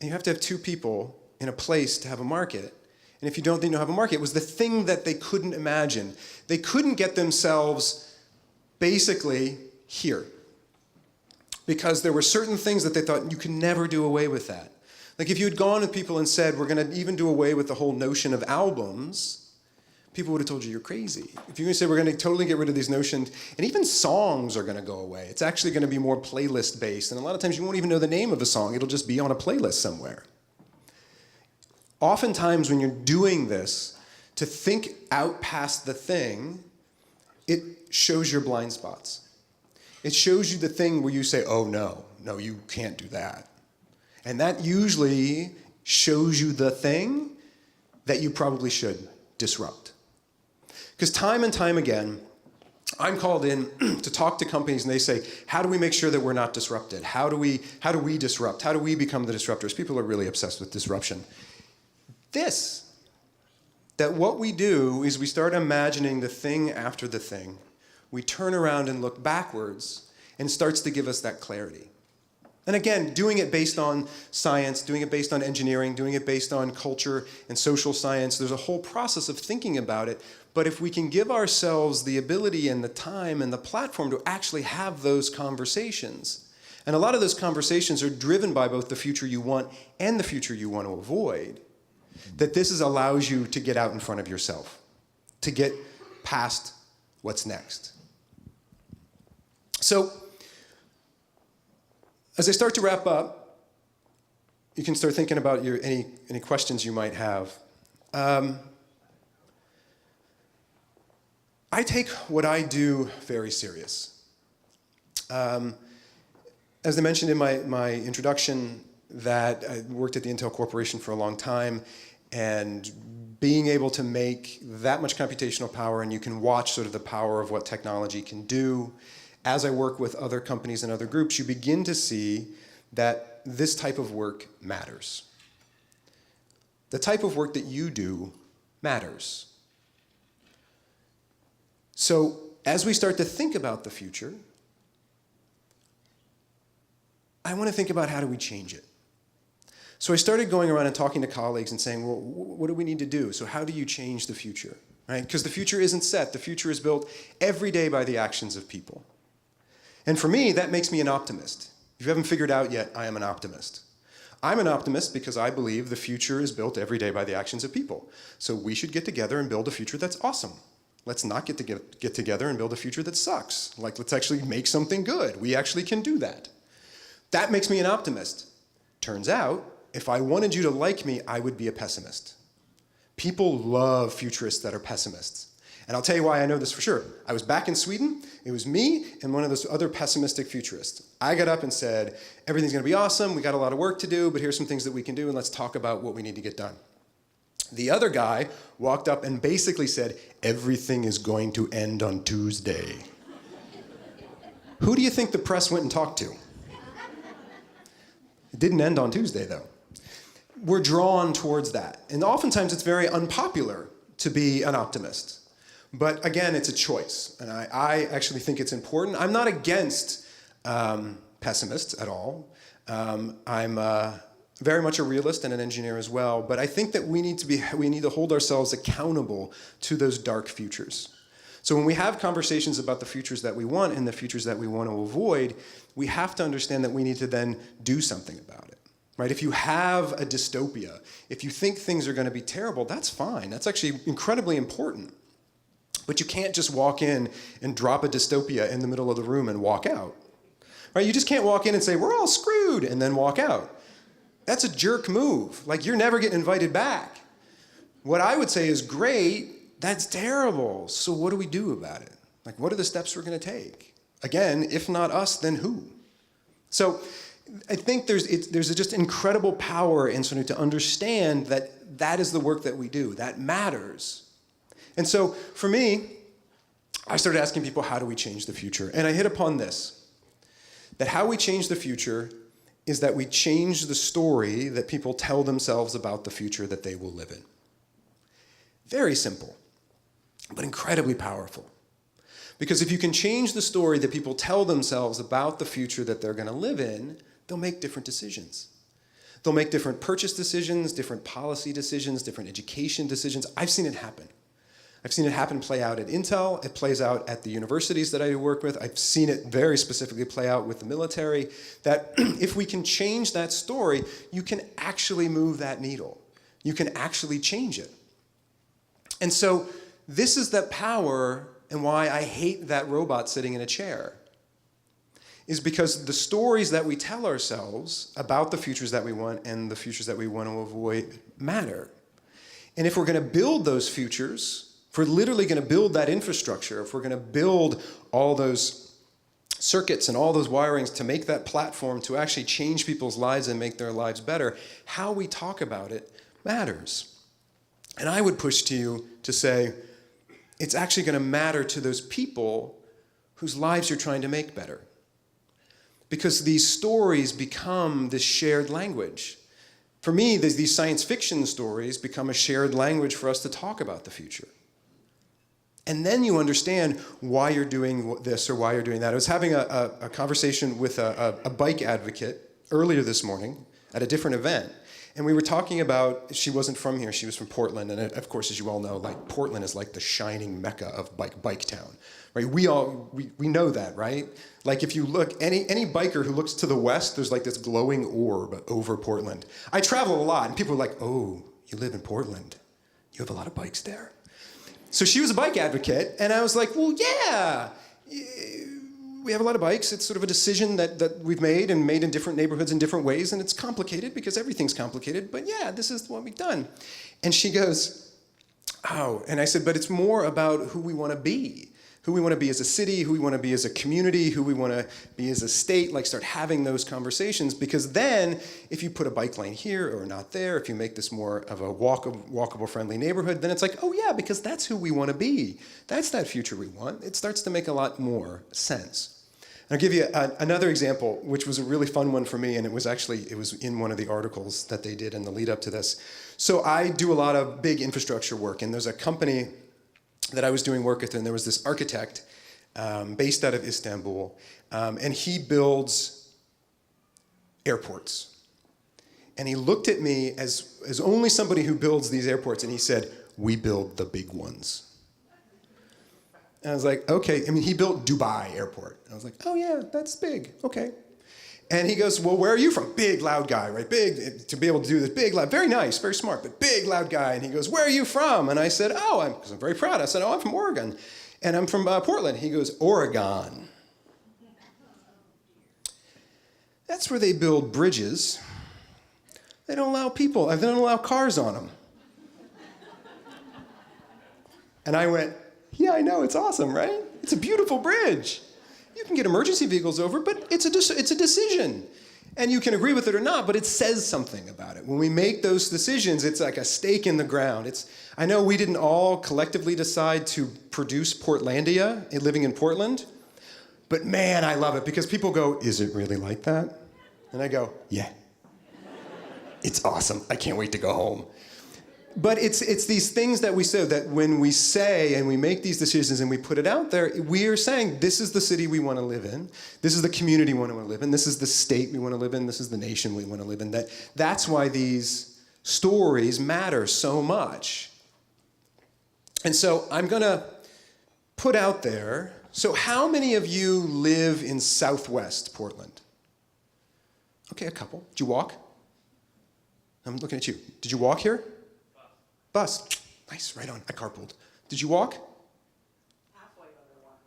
and you have to have two people in a place to have a market. And if you don't think you'll have a market, it was the thing that they couldn't imagine. They couldn't get themselves basically here. Because there were certain things that they thought, you can never do away with that. Like if you had gone with people and said, we're going to even do away with the whole notion of albums, people would have told you you're crazy. If you're going to say we're going to totally get rid of these notions, and even songs are going to go away. It's actually going to be more playlist based, and a lot of times you won't even know the name of a song. It'll just be on a playlist somewhere. Oftentimes when you're doing this, to think out past the thing, it shows your blind spots. It shows you the thing where you say, oh no, you can't do that. And that usually shows you the thing that you probably should disrupt. Because time and time again, I'm called in to talk to companies and they say, how do we make sure that we're not disrupted? How do we disrupt? How do we become the disruptors? People are really obsessed with disruption. That what we do is we start imagining the thing after the thing. We turn around and look backwards, and it starts to give us that clarity. And again, doing it based on science, doing it based on engineering, doing it based on culture and social science, there's a whole process of thinking about it. But if we can give ourselves the ability and the time and the platform to actually have those conversations, and a lot of those conversations are driven by both the future you want and the future you want to avoid, that this allows you to get out in front of yourself, to get past what's next. So, as I start to wrap up, you can start thinking about any questions you might have. I take what I do very serious. As I mentioned in my introduction, that I worked at the Intel Corporation for a long time, and being able to make that much computational power, and you can watch sort of the power of what technology can do. As I work with other companies and other groups, you begin to see that this type of work matters. The type of work that you do matters. So as we start to think about the future, I want to think about how do we change it. So I started going around and talking to colleagues and saying, well, what do we need to do? So how do you change the future, right? Because the future isn't set. The future is built every day by the actions of people. And for me, that makes me an optimist. If you haven't figured out yet, I am an optimist. I'm an optimist because I believe the future is built every day by the actions of people. So we should get together and build a future that's awesome. Let's not get together and build a future that sucks. Like, let's actually make something good. We actually can do that. That makes me an optimist. Turns out, if I wanted you to like me, I would be a pessimist. People love futurists that are pessimists. And I'll tell you why I know this for sure. I was back in Sweden. It was me and one of those other pessimistic futurists. I got up and said, everything's going to be awesome. We got a lot of work to do, but here's some things that we can do, and let's talk about what we need to get done. The other guy walked up and basically said, everything is going to end on Tuesday. Who do you think the press went and talked to? It didn't end on Tuesday, though. We're drawn towards that. And oftentimes it's very unpopular to be an optimist. But again, it's a choice. And I actually think it's important. I'm not against pessimists at all. I'm very much a realist and an engineer as well. But I think that we need to hold ourselves accountable to those dark futures. So when we have conversations about the futures that we want and the futures that we want to avoid, we have to understand that we need to then do something about it, right? If you have a dystopia, if you think things are going to be terrible, that's fine. That's actually incredibly important. But you can't just walk in and drop a dystopia in the middle of the room and walk out, right? You just can't walk in and say, we're all screwed, and then walk out. That's a jerk move. Like, you're never getting invited back. What I would say is, great, that's terrible. So what do we do about it? Like, what are the steps we're going to take? Again, if not us, then who? So I think there's just incredible power in sort of to understand that that is the work that we do. That matters. And so for me, I started asking people, how do we change the future? And I hit upon this, that how we change the future is that we change the story that people tell themselves about the future that they will live in. Very simple, but incredibly powerful. Because if you can change the story that people tell themselves about the future that they're going to live in, they'll make different decisions. They'll make different purchase decisions, different policy decisions, different education decisions. I've seen it happen. I've seen it happen, play out at Intel. It plays out at the universities that I work with. I've seen it very specifically play out with the military, that if we can change that story, you can actually move that needle. You can actually change it. And so this is that power, and why I hate that robot sitting in a chair, is because the stories that we tell ourselves about the futures that we want and the futures that we want to avoid matter. And if we're going to build those futures, if we're literally going to build that infrastructure, if we're going to build all those circuits and all those wirings to make that platform to actually change people's lives and make their lives better, how we talk about it matters. And I would push to you to say, it's actually going to matter to those people whose lives you're trying to make better. Because these stories become this shared language. For me, these science fiction stories become a shared language for us to talk about the future. And then you understand why you're doing this or why you're doing that. I was having a conversation with a bike advocate earlier this morning at a different event. And we were talking about, she wasn't from here, she was from Portland. And of course, as you all know, like Portland is like the shining mecca of bike town, right? We know that, right? Like if you look, any biker who looks to the west, there's like this glowing orb over Portland. I travel a lot and people are like, oh, you live in Portland. You have a lot of bikes there. So she was a bike advocate and I was like, well, yeah. We have a lot of bikes. It's sort of a decision that we've made and made in different neighborhoods in different ways, and it's complicated because everything's complicated, but yeah, this is what we've done. And she goes, oh, and I said, but it's more about who we want to be. Who we want to be as a city, who we want to be as a community, who we want to be as a state, like start having those conversations, because then if you put a bike lane here or not there, if you make this more of a walkable friendly neighborhood, then it's like, oh yeah, because that's who we want to be. That's that future we want. It starts to make a lot more sense. I'll give you another example, which was a really fun one for me, and it was in one of the articles that they did in the lead up to this. So I do a lot of big infrastructure work, and there's a company that I was doing work with, and there was this architect based out of Istanbul, and he builds airports. And he looked at me as only somebody who builds these airports, and he said, we build the big ones. And I was like, okay. I mean, he built Dubai Airport. I was like, oh yeah, that's big, okay. And he goes, well, where are you from? Big, loud guy, right? Big, to be able to do this, big, loud, very nice, very smart, but big, loud guy. And he goes, where are you from? And I said, because I'm very proud. I said, I'm from Oregon. And I'm from Portland. He goes, Oregon. That's where they build bridges. They don't allow people, they don't allow cars on them. And I went, yeah, I know, it's awesome, right? It's a beautiful bridge. You can get emergency vehicles over, but it's a decision. And you can agree with it or not, but it says something about it. When we make those decisions, it's like a stake in the ground. I know we didn't all collectively decide to produce Portlandia, living in Portland, But man, I love it because people go, is it really like that? And I go, yeah. It's awesome. I can't wait to go home. But it's these things that we say that when we say and we make these decisions and we put it out there, we are saying this is the city we want to live in. This is the community we want to live in. This is the state we want to live in. This is the nation we want to live in. That's why these stories matter so much. And so I'm going to put out there, so how many of you live in Southwest Portland? Okay, a couple. Did you walk? I'm looking at you. Did you walk here? Bus. Nice, right on. I carpooled. Did you walk? Halfway on the walk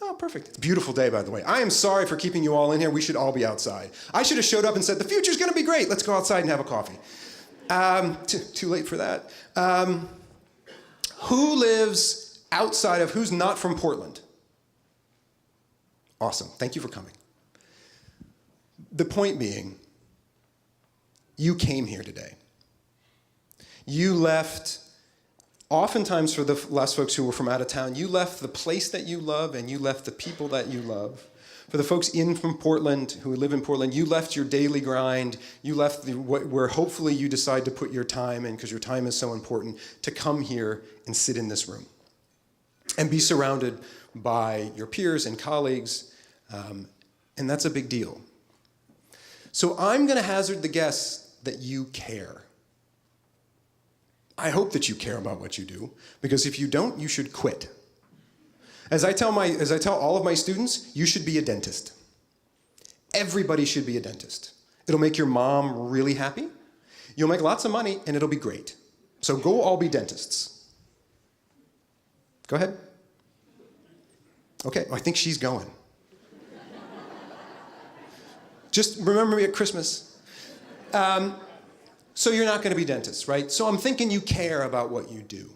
home. Oh, perfect. It's a beautiful day, by the way. I am sorry for keeping you all in here. We should all be outside. I should have showed up and said, the future's going to be great. Let's go outside and have a coffee. Too late for that. Who lives outside of, who's not from Portland? Awesome. Thank you for coming. The point being, you came here today. You left, oftentimes for the last folks who were from out of town, you left the place that you love and you left the people that you love. For the folks in from Portland, who live in Portland, you left your daily grind, you left where hopefully you decide to put your time in, because your time is so important, to come here and sit in this room and be surrounded by your peers and colleagues, and that's a big deal. So I'm going to hazard the guess that you care. I hope that you care about what you do, because if you don't, you should quit. As I tell all of my students, you should be a dentist. Everybody should be a dentist. It'll make your mom really happy. You'll make lots of money, and it'll be great. So go all be dentists. Go ahead. Okay, I think she's going. Just remember me at Christmas. So you're not going to be dentists, right? So I'm thinking you care about what you do.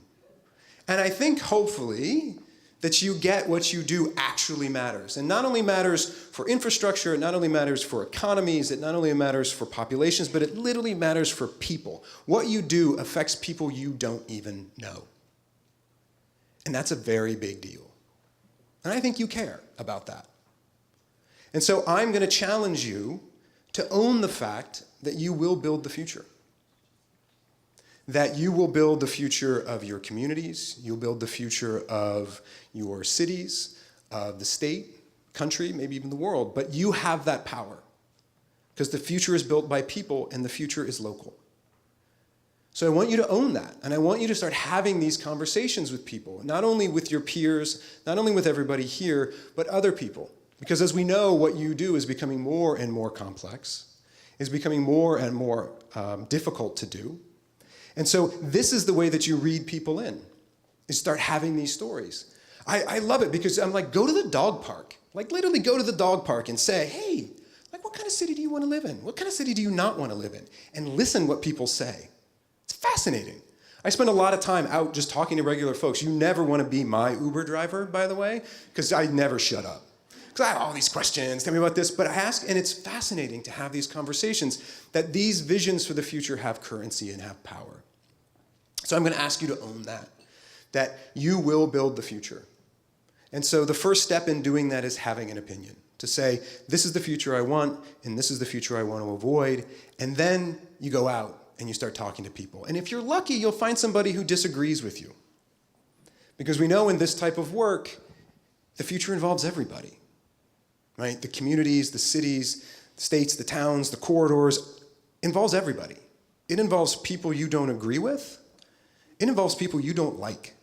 And I think, hopefully, that you get what you do actually matters. And not only matters for infrastructure, it not only matters for economies, it not only matters for populations, but it literally matters for people. What you do affects people you don't even know. And that's a very big deal. And I think you care about that. And so I'm going to challenge you to own the fact that you will build the future. That you will build the future of your communities, you'll build the future of your cities, of the state, country, maybe even the world. But you have that power, because the future is built by people and the future is local. So I want you to own that, and I want you to start having these conversations with people, not only with your peers, not only with everybody here, but other people. Because as we know, what you do is becoming more and more complex, is becoming more and more difficult to do. And so this is the way that you read people in, is start having these stories. I love it because I'm like, go to the dog park. Like literally go to the dog park and say, hey, like what kind of city do you want to live in? What kind of city do you not want to live in? And listen what people say. It's fascinating. I spend a lot of time out just talking to regular folks. You never want to be my Uber driver, by the way, because I never shut up. Because I have all these questions, tell me about this, but I ask, and it's fascinating to have these conversations, that these visions for the future have currency and have power. So I'm going to ask you to own that you will build the future. And so the first step in doing that is having an opinion, to say, this is the future I want, and this is the future I want to avoid, and then you go out and you start talking to people. And if you're lucky, you'll find somebody who disagrees with you. Because we know in this type of work, the future involves everybody. Right? The communities, the cities, the states, the towns, the corridors, involves everybody. It involves people you don't agree with. It involves people you don't like.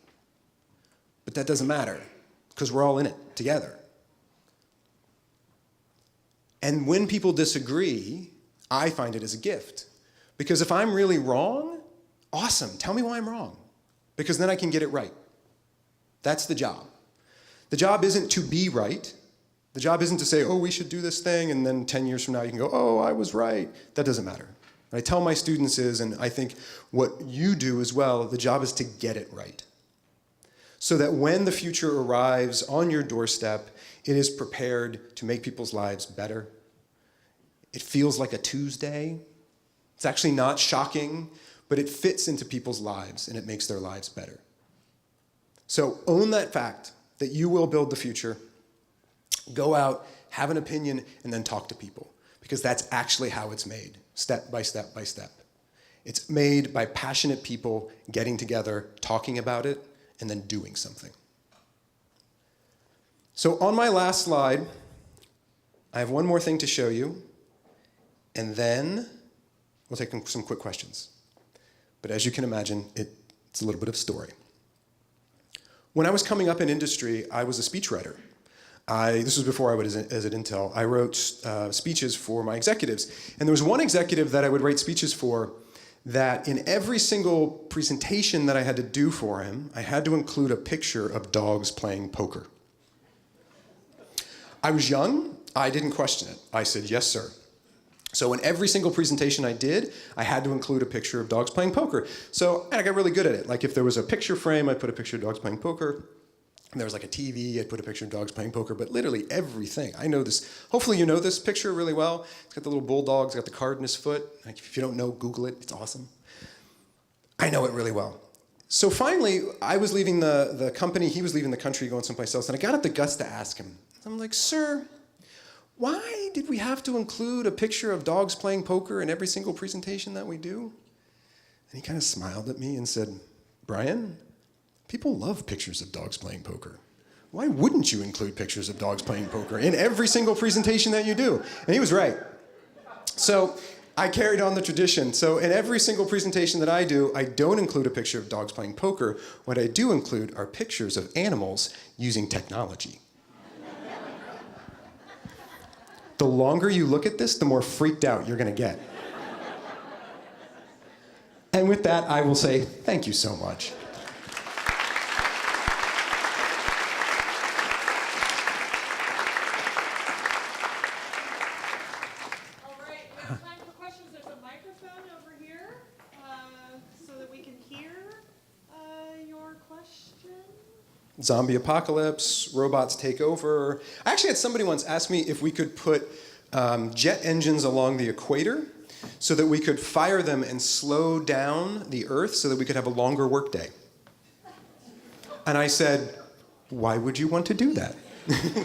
But that doesn't matter, because we're all in it together. And when people disagree, I find it as a gift. Because if I'm really wrong, awesome, tell me why I'm wrong. Because then I can get it right. That's the job. The job isn't to be right. The job isn't to say, oh, we should do this thing, and then 10 years from now you can go, oh, I was right. That doesn't matter. What I tell my students is, and I think what you do as well, the job is to get it right. So that when the future arrives on your doorstep, it is prepared to make people's lives better. It feels like a Tuesday. It's actually not shocking, but it fits into people's lives, and it makes their lives better. So own that fact that you will build the future. Go out, have an opinion, and then talk to people. Because that's actually how it's made, step by step by step. It's made by passionate people getting together, talking about it, and then doing something. So on my last slide, I have one more thing to show you, and then we'll take some quick questions. But as you can imagine, it's a little bit of story. When I was coming up in industry, I was a speechwriter. This was before I was at Intel. I wrote speeches for my executives. And there was one executive that I would write speeches for that in every single presentation that I had to do for him, I had to include a picture of dogs playing poker. I was young. I didn't question it. I said, yes, sir. So in every single presentation I did, I had to include a picture of dogs playing poker. So and I got really good at it. Like if there was a picture frame, I'd put a picture of dogs playing poker. And there was like a TV, I'd put a picture of dogs playing poker, but literally everything. I know this. Hopefully you know this picture really well. It's got the little bulldog, it's got the card in his foot. Like if you don't know, Google it, it's awesome. I know it really well. So finally, I was leaving the company, he was leaving the country, going someplace else, and I got up the guts to ask him. I'm like, sir, why did we have to include a picture of dogs playing poker in every single presentation that we do? And he kind of smiled at me and said, Brian, people love pictures of dogs playing poker. Why wouldn't you include pictures of dogs playing poker in every single presentation that you do? And he was right. So I carried on the tradition. So in every single presentation that I do, I don't include a picture of dogs playing poker. What I do include are pictures of animals using technology. The longer you look at this, the more freaked out you're going to get. And with that, I will say thank you so much. All right, we have time for questions. There's a microphone over here so that we can hear your question. Zombie apocalypse, robots take over. I actually had somebody once ask me if we could put jet engines along the equator so that we could fire them and slow down the Earth so that we could have a longer workday. And I said, why would you want to do that? I was going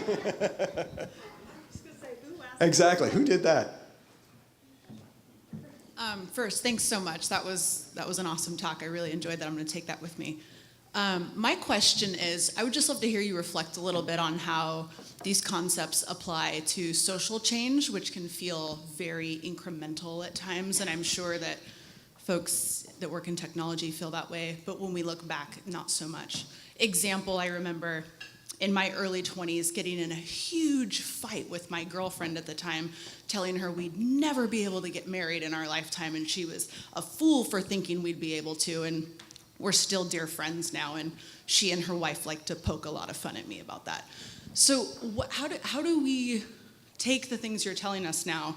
to say, who asked? Exactly, who did that? First, thanks so much. That was an awesome talk. I really enjoyed that. I'm going to take that with me. My question is, I would just love to hear you reflect a little bit on how these concepts apply to social change, which can feel very incremental at times, and I'm sure that folks that work in technology feel that way, but when we look back, not so much. Example, I remember in my early 20s getting in a huge fight with my girlfriend at the time, telling her we'd never be able to get married in our lifetime, and she was a fool for thinking we'd be able to, and we're still dear friends now, and she and her wife like to poke a lot of fun at me about that. So how do we take the things you're telling us now,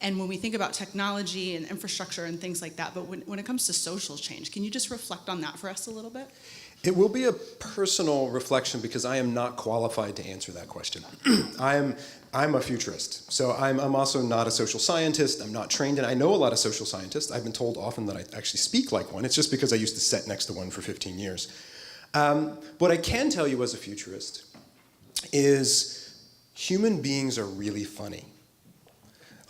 and when we think about technology and infrastructure and things like that, but when it comes to social change, can you just reflect on that for us a little bit? It will be a personal reflection because I am not qualified to answer that question. I'm a futurist, so I'm also not a social scientist. I'm not trained in. I know a lot of social scientists. I've been told often that I actually speak like one. It's just because I used to sit next to one for 15 years. What I can tell you as a futurist is human beings are really funny.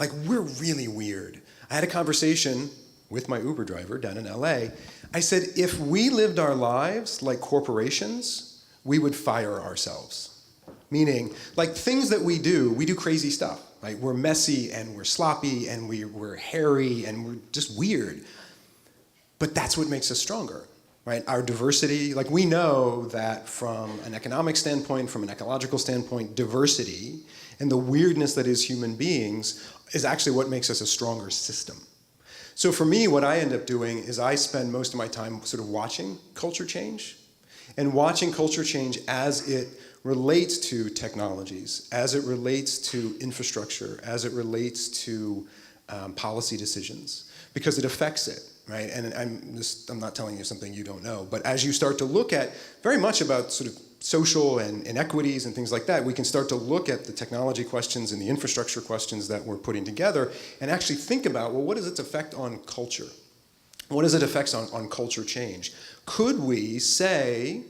Like, we're really weird. I had a conversation with my Uber driver down in LA. I said, if we lived our lives like corporations, we would fire ourselves. Meaning, like things that we do crazy stuff. Right? We're messy and we're sloppy and we're hairy and we're just weird. But that's what makes us stronger. Right? Our diversity, like we know that from an economic standpoint, from an ecological standpoint, diversity and the weirdness that is human beings is actually what makes us a stronger system. So for me, what I end up doing is I spend most of my time sort of watching culture change, and watching culture change as it relates to technologies, as it relates to infrastructure, as it relates to policy decisions, because it affects it, right? And I'm not telling you something you don't know, but as you start to look at very much about sort of social and inequities and things like that, we can start to look at the technology questions and the infrastructure questions that we're putting together and actually think about, well, what is its effect on culture? What is its effects on culture change? Could we say,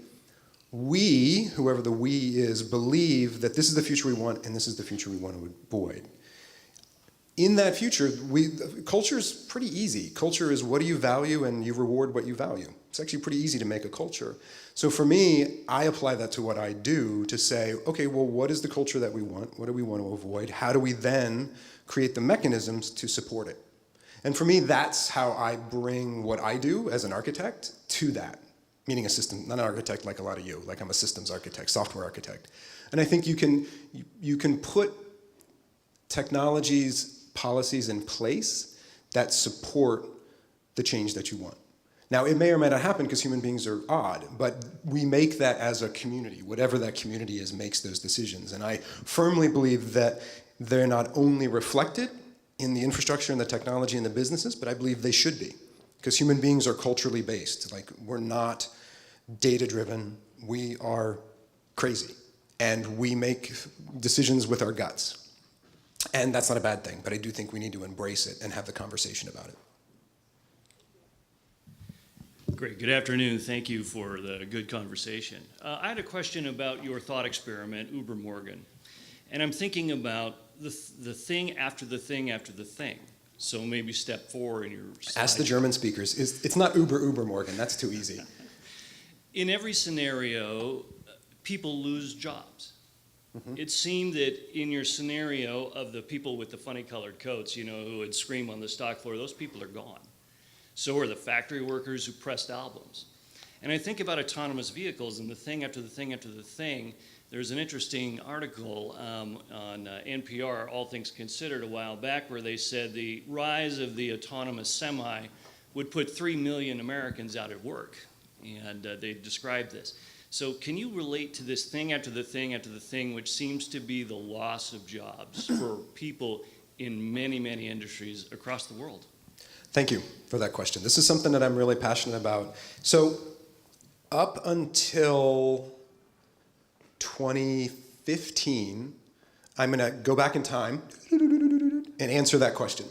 we, whoever the we is, believe that this is the future we want and this is the future we want to avoid. In that future, culture is pretty easy. Culture is what do you value and you reward what you value. It's actually pretty easy to make a culture. So for me, I apply that to what I do to say, okay, well, what is the culture that we want? What do we want to avoid? How do we then create the mechanisms to support it? And for me, that's how I bring what I do as an architect to that. Meaning a system, not an architect like a lot of you, like I'm a systems architect, software architect. And I think you can put technologies, policies in place that support the change that you want. Now, it may or may not happen because human beings are odd, but we make that as a community. Whatever that community is makes those decisions. And I firmly believe that they're not only reflected in the infrastructure and the technology and the businesses, but I believe they should be. Because human beings are culturally based. Like, we're not data-driven, we are crazy. And we make decisions with our guts. And that's not a bad thing, but I do think we need to embrace it and have the conversation about it. Great. Good afternoon. Thank you for the good conversation. I had a question about your thought experiment, Ubermorgen. And I'm thinking about the thing after the thing after the thing. So maybe step 4 in your slide. Ask the German speakers. It's not Ubermorgen. That's too easy. In every scenario, people lose jobs. Mm-hmm. It seemed that in your scenario of the people with the funny colored coats, who would scream on the stock floor, those people are gone. So are the factory workers who pressed albums. And I think about autonomous vehicles and the thing after the thing after the thing. There's an interesting article on NPR, All Things Considered, a while back, where they said the rise of the autonomous semi would put 3 million Americans out of work. And they described this. So can you relate to this thing after the thing after the thing, which seems to be the loss of jobs for people in many, many industries across the world? Thank you for that question. This is something that I'm really passionate about. So up until 2015, I'm going to go back in time and answer that question.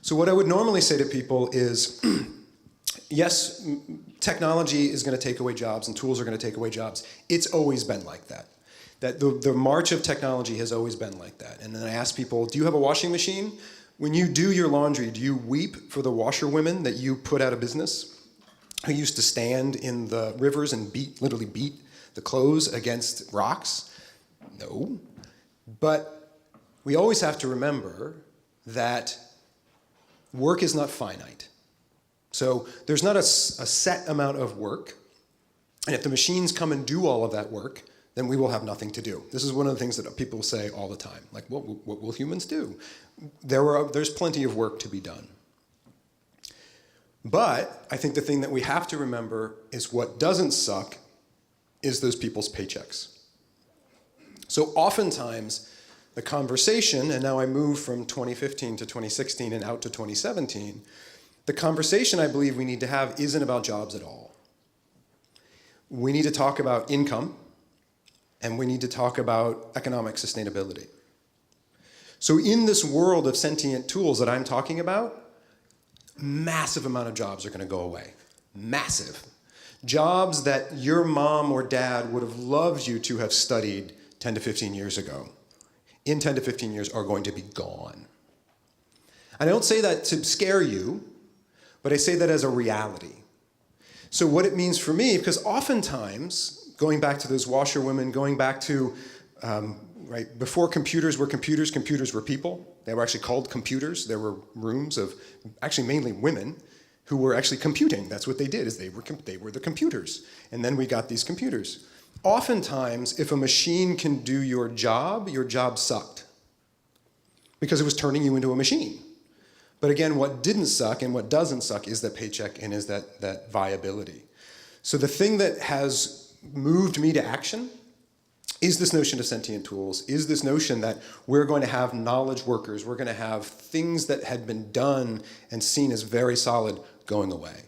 So what I would normally say to people is, yes, technology is going to take away jobs and tools are going to take away jobs. It's always been like that. That the march of technology has always been like that. And then I ask people, do you have a washing machine? When you do your laundry, do you weep for the washerwomen that you put out of business, who used to stand in the rivers and literally beat the clothes against rocks? No. But we always have to remember that work is not finite. So there's not a set amount of work, and if the machines come and do all of that work, then we will have nothing to do. This is one of the things that people say all the time, like, what will humans do? There's plenty of work to be done. But I think the thing that we have to remember is what doesn't suck is those people's paychecks. So oftentimes, the conversation, and now I move from 2015 to 2016 and out to 2017, the conversation I believe we need to have isn't about jobs at all. We need to talk about income, and we need to talk about economic sustainability. So in this world of sentient tools that I'm talking about, massive amount of jobs are going to go away. Massive. Jobs that your mom or dad would have loved you to have studied 10 to 15 years ago, in 10 to 15 years are going to be gone. I don't say that to scare you, but I say that as a reality. So what it means for me, because oftentimes, going back to those washerwomen, going back to, before computers were computers, computers were people. They were actually called computers. There were rooms of actually mainly women who were actually computing. That's what they did, is they were the computers. And then we got these computers. Oftentimes, if a machine can do your job sucked. Because it was turning you into a machine. But again, what didn't suck and what doesn't suck is that paycheck and is that viability. So the thing that has moved me to action is this notion of sentient tools, is this notion that we're going to have knowledge workers, we're going to have things that had been done and seen as very solid going away.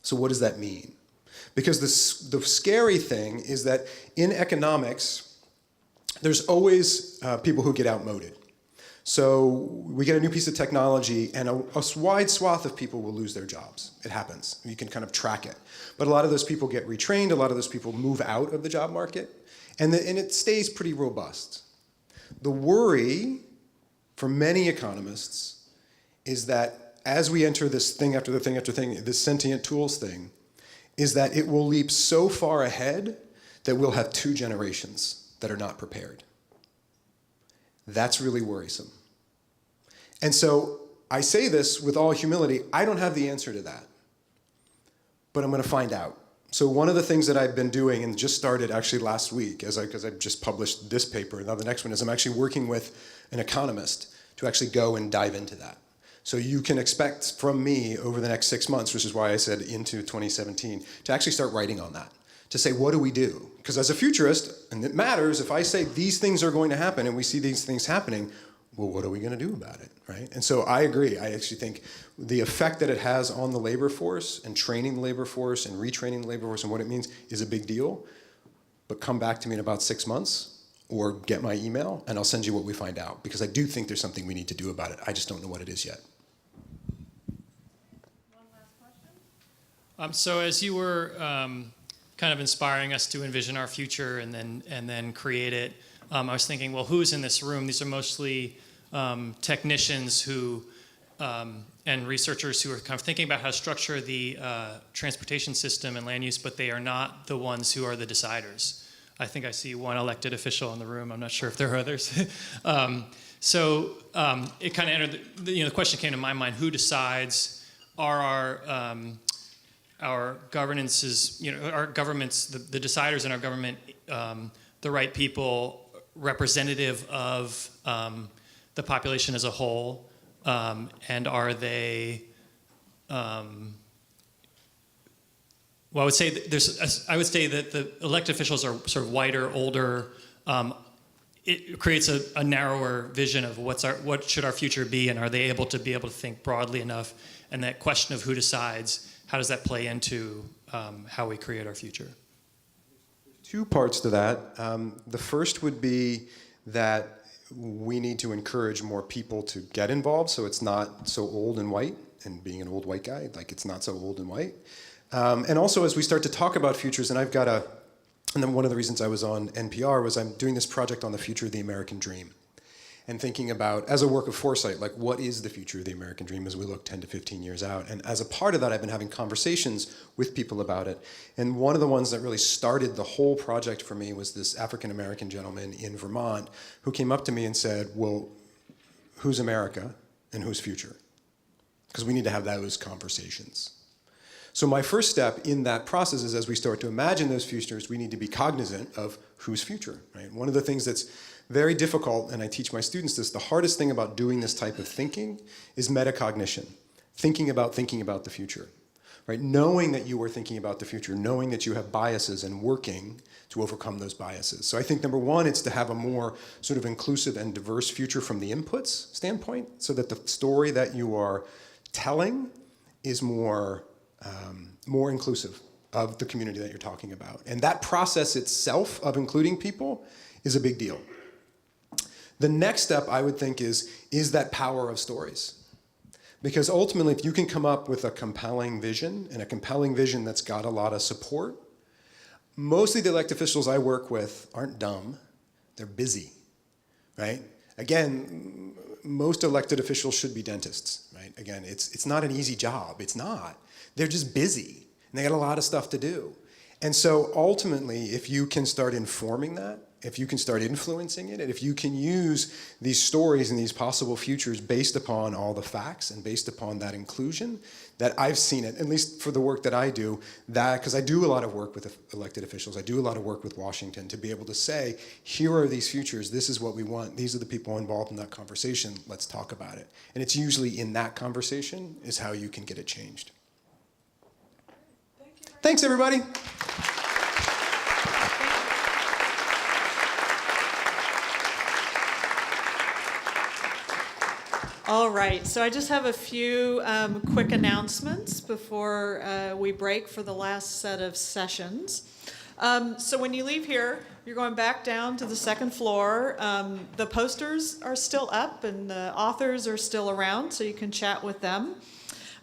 So what does that mean? Because the scary thing is that in economics, there's always people who get outmoded. So we get a new piece of technology, and a wide swath of people will lose their jobs. It happens. You can kind of track it. But a lot of those people get retrained. A lot of those people move out of the job market, and it stays pretty robust. The worry for many economists is that as we enter this thing after the thing after thing, this sentient tools thing, is that it will leap so far ahead that we'll have 2 generations that are not prepared. That's really worrisome. And so I say this with all humility, I don't have the answer to that, but I'm going to find out. So one of the things that I've been doing, and just started actually last week, because I just published this paper, now the next one is I'm actually working with an economist to actually go and dive into that. So you can expect from me over the next 6 months, which is why I said into 2017, to actually start writing on that, to say, what do we do? Because as a futurist, and it matters, if I say these things are going to happen and we see these things happening, well, what are we going to do about it, right? And so I agree. I actually think the effect that it has on the labor force and training the labor force and retraining the labor force and what it means is a big deal. But come back to me in about 6 months or get my email and I'll send you what we find out, because I do think there's something we need to do about it. I just don't know what it is yet. One last question? So as you were kind of inspiring us to envision our future and then create it, I was thinking, well, who's in this room? These are mostly technicians who and researchers who are kind of thinking about how to structure the transportation system and land use, but they are not the ones who are the deciders. I think I see one elected official in the room. I'm not sure if there are others. So it kind of entered. The question came to my mind: who decides? Are our governances, our governments, the deciders in our government, the right people, representative of the population as a whole, and are they? Well, I would say that I would say that the elected officials are sort of whiter, older. It creates a narrower vision of what should our future be, and are they able to think broadly enough? And that question of who decides, how does that play into how we create our future? 2 parts to that. The first would be that we need to encourage more people to get involved, so it's not so old and white, and being an old white guy, like it's not so old and white. And also as we start to talk about futures, and and then one of the reasons I was on NPR was I'm doing this project on the future of the American dream, and thinking about, as a work of foresight, like what is the future of the American dream as we look 10 to 15 years out? And as a part of that, I've been having conversations with people about it. And one of the ones that really started the whole project for me was this African-American gentleman in Vermont who came up to me and said, well, who's America and who's future? Because we need to have those conversations. So my first step in that process is, as we start to imagine those futures, we need to be cognizant of whose future, right? One of the things that's very difficult, and I teach my students this, the hardest thing about doing this type of thinking is metacognition, thinking about the future, right? Knowing that you are thinking about the future, knowing that you have biases and working to overcome those biases. So I think number one, it's to have a more sort of inclusive and diverse future from the inputs standpoint, so that the story that you are telling is more inclusive of the community that you're talking about. And that process itself of including people is a big deal. The next step, I would think, is that power of stories. Because ultimately, if you can come up with a compelling vision, and a compelling vision that's got a lot of support, mostly the elected officials I work with aren't dumb, they're busy, right? Again, most elected officials should be dentists, right? Again, it's not an easy job, it's not. They're just busy, and they got a lot of stuff to do. And so ultimately, if you can start informing that, if you can start influencing it, and if you can use these stories and these possible futures based upon all the facts and based upon that inclusion, that I've seen it, at least for the work that I do, that, because I do a lot of work with elected officials, I do a lot of work with Washington, to be able to say, here are these futures, this is what we want, these are the people involved in that conversation, let's talk about it. And it's usually in that conversation is how you can get it changed. Thanks, everybody. All right, so I just have a few quick announcements before we break for the last set of sessions. So when you leave here, you're going back down to the second floor. The posters are still up and the authors are still around, so you can chat with them.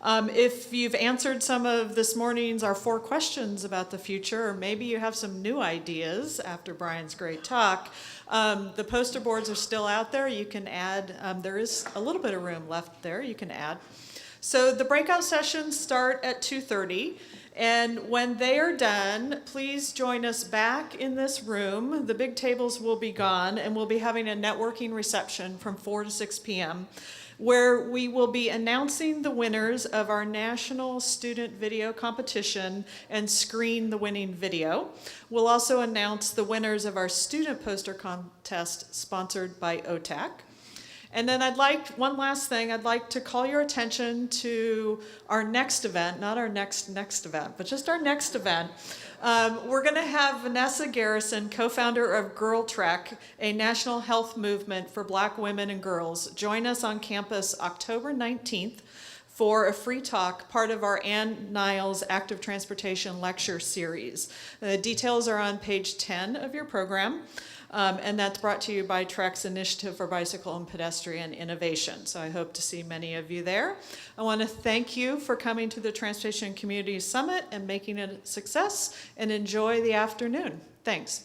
If you've answered some of this morning's our 4 questions about the future, or maybe you have some new ideas after Brian's great talk, the poster boards are still out there. You can add, there is a little bit of room left there, you can add. So the breakout sessions start at 2:30. And when they are done, please join us back in this room. The big tables will be gone, and we'll be having a networking reception from 4 to 6 p.m., where we will be announcing the winners of our National Student Video Competition and screen the winning video. We'll also announce the winners of our Student Poster Contest sponsored by OTAC. And then one last thing, I'd like to call your attention to our next event, not our next event, but just our next event. We're going to have Vanessa Garrison, co-founder of Girl Trek, a national health movement for Black women and girls, join us on campus October 19th for a free talk, part of our Ann Niles Active Transportation Lecture Series. The details are on page 10 of your program. And that's brought to you by Trek's Initiative for Bicycle and Pedestrian Innovation. So I hope to see many of you there. I want to thank you for coming to the Transportation Community Summit and making it a success, and enjoy the afternoon. Thanks.